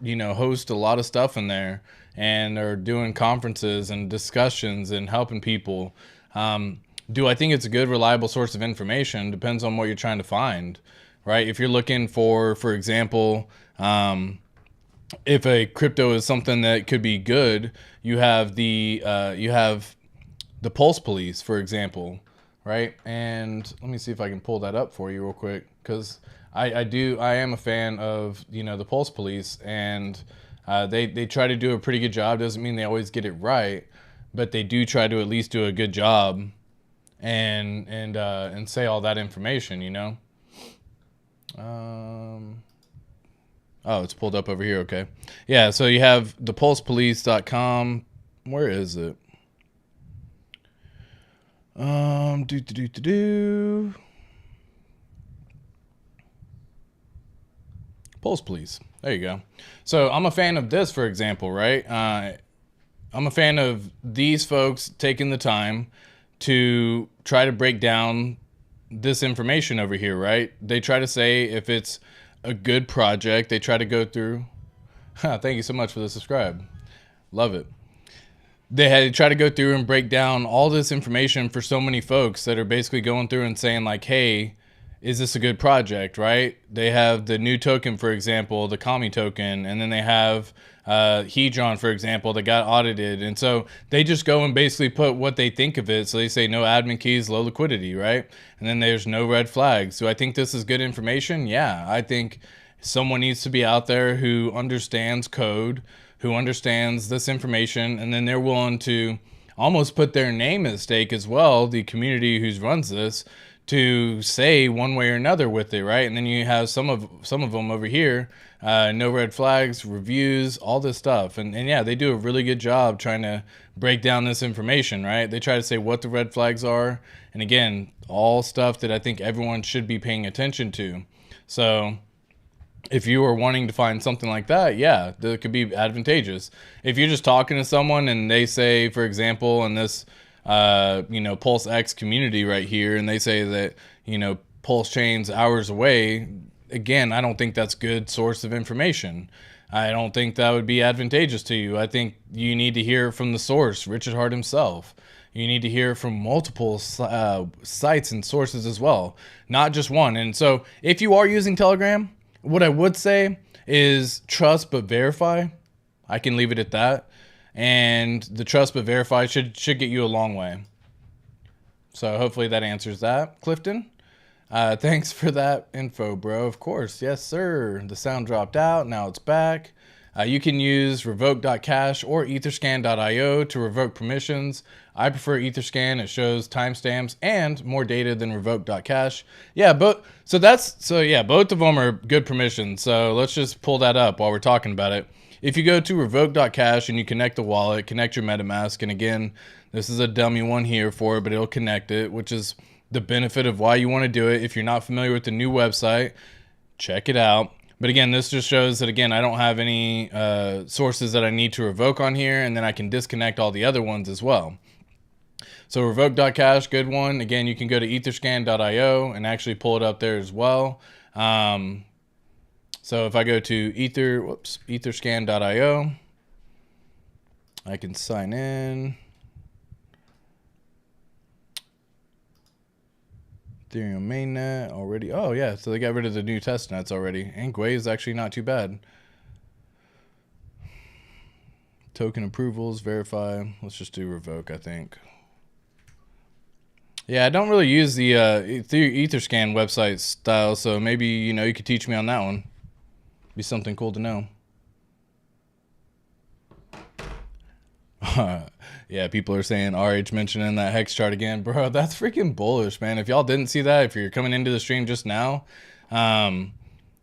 you know, host a lot of stuff in there and are doing conferences and discussions and helping people. Do I think it's a good, reliable source of information? Depends on what you're trying to find, right? If you're looking for example, if a crypto is something that could be good, you have the Pulse Police, for example, right? And let me see if I can pull that up for you real quick, because I am a fan of, you know, the Pulse Police, and they try to do a pretty good job. Doesn't mean they always get it right, but they do try to at least do a good job and say all that information, you know. Oh, it's pulled up over here. Okay. Yeah, so you have the pulsepolice.com. Where is it? Pulse Police. There you go. So I'm a fan of this, for example, right? I'm a fan of these folks taking the time to try to break down this information over here, right? They try to say if it's a good project, they try to go through. Thank you so much for the subscribe. Love it. They try to go through and break down all this information for so many folks that are basically going through and saying like, hey, is this a good project, right? They have the new token, for example, the Kami token, and then they have Hedron, for example, that got audited. And so they just go and basically put what they think of it. So they say no admin keys, low liquidity, right? And then there's no red flags. Do I think this is good information? Yeah, I think someone needs to be out there who understands code, who understands this information, and then they're willing to almost put their name at stake as well, the community who runs this, to say one way or another with it, right? And then you have some of them over here, no red flags, reviews, all this stuff. And yeah, they do a really good job trying to break down this information, right? They try to say what the red flags are. And again, all stuff that I think everyone should be paying attention to. So if you are wanting to find something like that, yeah, that could be advantageous. If you're just talking to someone and they say, for example, in this you know, Pulse X community right here, and they say that, you know, PulseChain's hours away, again, I don't think that's good source of information. I don't think that would be advantageous to you. I think you need to hear from the source, Richard Hart himself. You need to hear from multiple sites and sources as well, not just one. And so if you are using Telegram, what I would say is trust but verify. I can leave it at that. And the trust but verify should get you a long way. So hopefully that answers that. Clifton, thanks for that info, bro. Of course. Yes, sir. The sound dropped out. Now it's back. You can use revoke.cash or etherscan.io to revoke permissions. I prefer Etherscan. It shows timestamps and more data than revoke.cash. Yeah, both of them are good permissions. So let's just pull that up while we're talking about it. If you go to revoke.cash and you connect the wallet, connect your MetaMask, and again, this is a dummy one here for it, but it'll connect it, which is the benefit of why you want to do it. If you're not familiar with the new website, check it out. But again, this just shows that, again, I don't have any sources that I need to revoke on here, and then I can disconnect all the other ones as well. So revoke.cash, good one. Again, you can go to etherscan.io and actually pull it up there as well. So if I go to etherscan.io, I can sign in. Ethereum mainnet already. Oh yeah, so they got rid of the new test nets already. And Gwei is actually not too bad. Token approvals, verify. Let's just do revoke, I think. Yeah, I don't really use the Etherscan website style, so maybe, you know, you could teach me on that one. Be something cool to know. Yeah, people are saying RH mentioning that hex chart again. Bro, that's freaking bullish, man. If y'all didn't see that, if you're coming into the stream just now,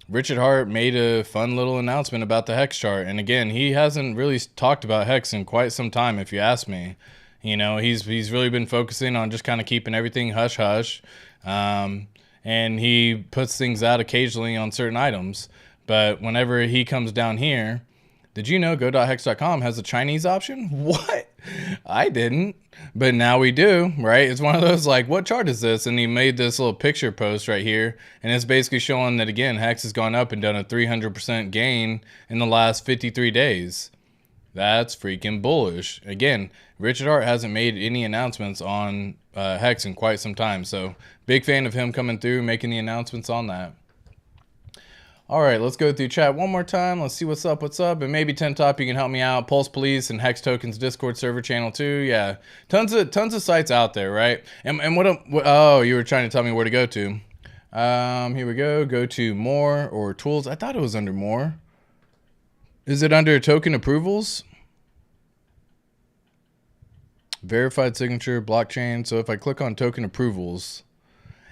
Richard Hart made a fun little announcement about the hex chart. And again, he hasn't really talked about hex in quite some time, if you ask me. You know, he's really been focusing on just kind of keeping everything hush-hush. And he puts things out occasionally on certain items. But whenever he comes down here, did you know go.hex.com has a Chinese option? What? I didn't. But now we do, right? It's one of those like, what chart is this? And he made this little picture post right here. And it's basically showing that, again, Hex has gone up and done a 300% gain in the last 53 days. That's freaking bullish. Again, Richard Hart hasn't made any announcements on Hex in quite some time. So big fan of him coming through, making the announcements on that. All right, let's go through chat one more time. Let's see what's up, and maybe 10 Top, you can help me out. Pulse Police and Hex Tokens Discord server channel too. Yeah, tons of sites out there, right? And oh, you were trying to tell me where to go to. Here we go. Go to more or tools. I thought it was under more. Is it under token approvals? Verified signature, blockchain. So if I click on token approvals,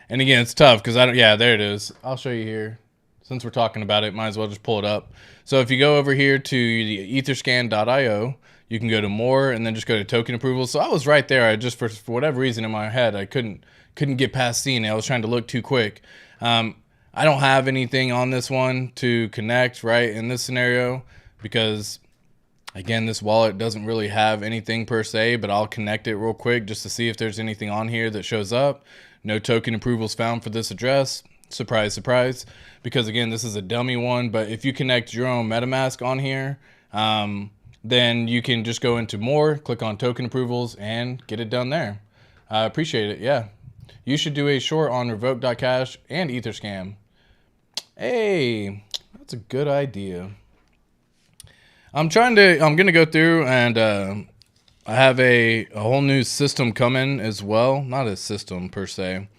and again, it's tough because I don't. Yeah, there it is. I'll show you here. Since we're talking about it, might as well just pull it up. So if you go over here to the etherscan.io, you can go to more and then just go to token approvals. So I was right there. I just, for whatever reason in my head, I couldn't get past seeing it. I was trying to look too quick. I don't have anything on this one to connect, right, in this scenario, because, again, this wallet doesn't really have anything per se, but I'll connect it real quick just to see if there's anything on here that shows up. No token approvals found for this address. Surprise, surprise. Because, again, this is a dummy one, but if you connect your own MetaMask on here, then you can just go into more, click on token approvals, and get it done there. I appreciate it, yeah. You should do a short on revoke.cash and Etherscan. Hey, that's a good idea. I'm going to go through and I have a whole new system coming as well. Not a system per se.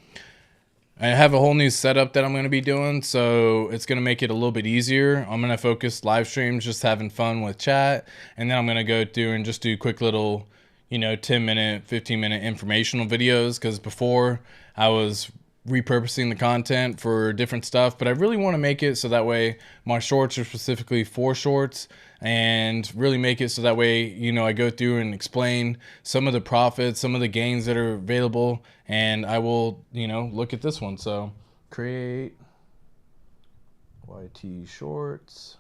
I have a whole new setup that I'm going to be doing, so it's going to make it a little bit easier. I'm going to focus live streams, just having fun with chat, and then I'm going to go through and just do quick little, 10-minute, 15-minute informational videos, because before I was repurposing the content for different stuff, but I really want to make it so that way my shorts are specifically for shorts, and really make it so that way, I go through and explain some of the profits, some of the gains that are available, and I will, look at this one. So create YT shorts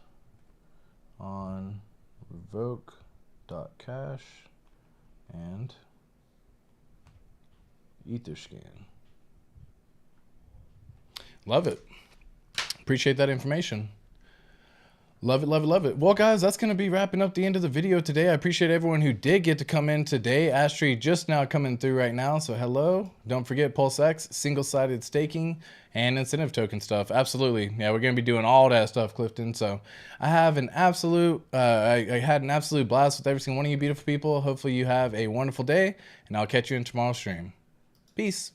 on revoke.cash and Etherscan. Love it. Appreciate that information. Love it, love it, love it. Well, guys, that's going to be wrapping up the end of the video today. I appreciate everyone who did get to come in today. Astri just now coming through right now, so hello. Don't forget PulseX, single-sided staking, and incentive token stuff. Absolutely. Yeah, we're going to be doing all that stuff, Clifton. So I have an absolute, I had an absolute blast with every single one of you beautiful people. Hopefully you have a wonderful day, and I'll catch you in tomorrow's stream. Peace.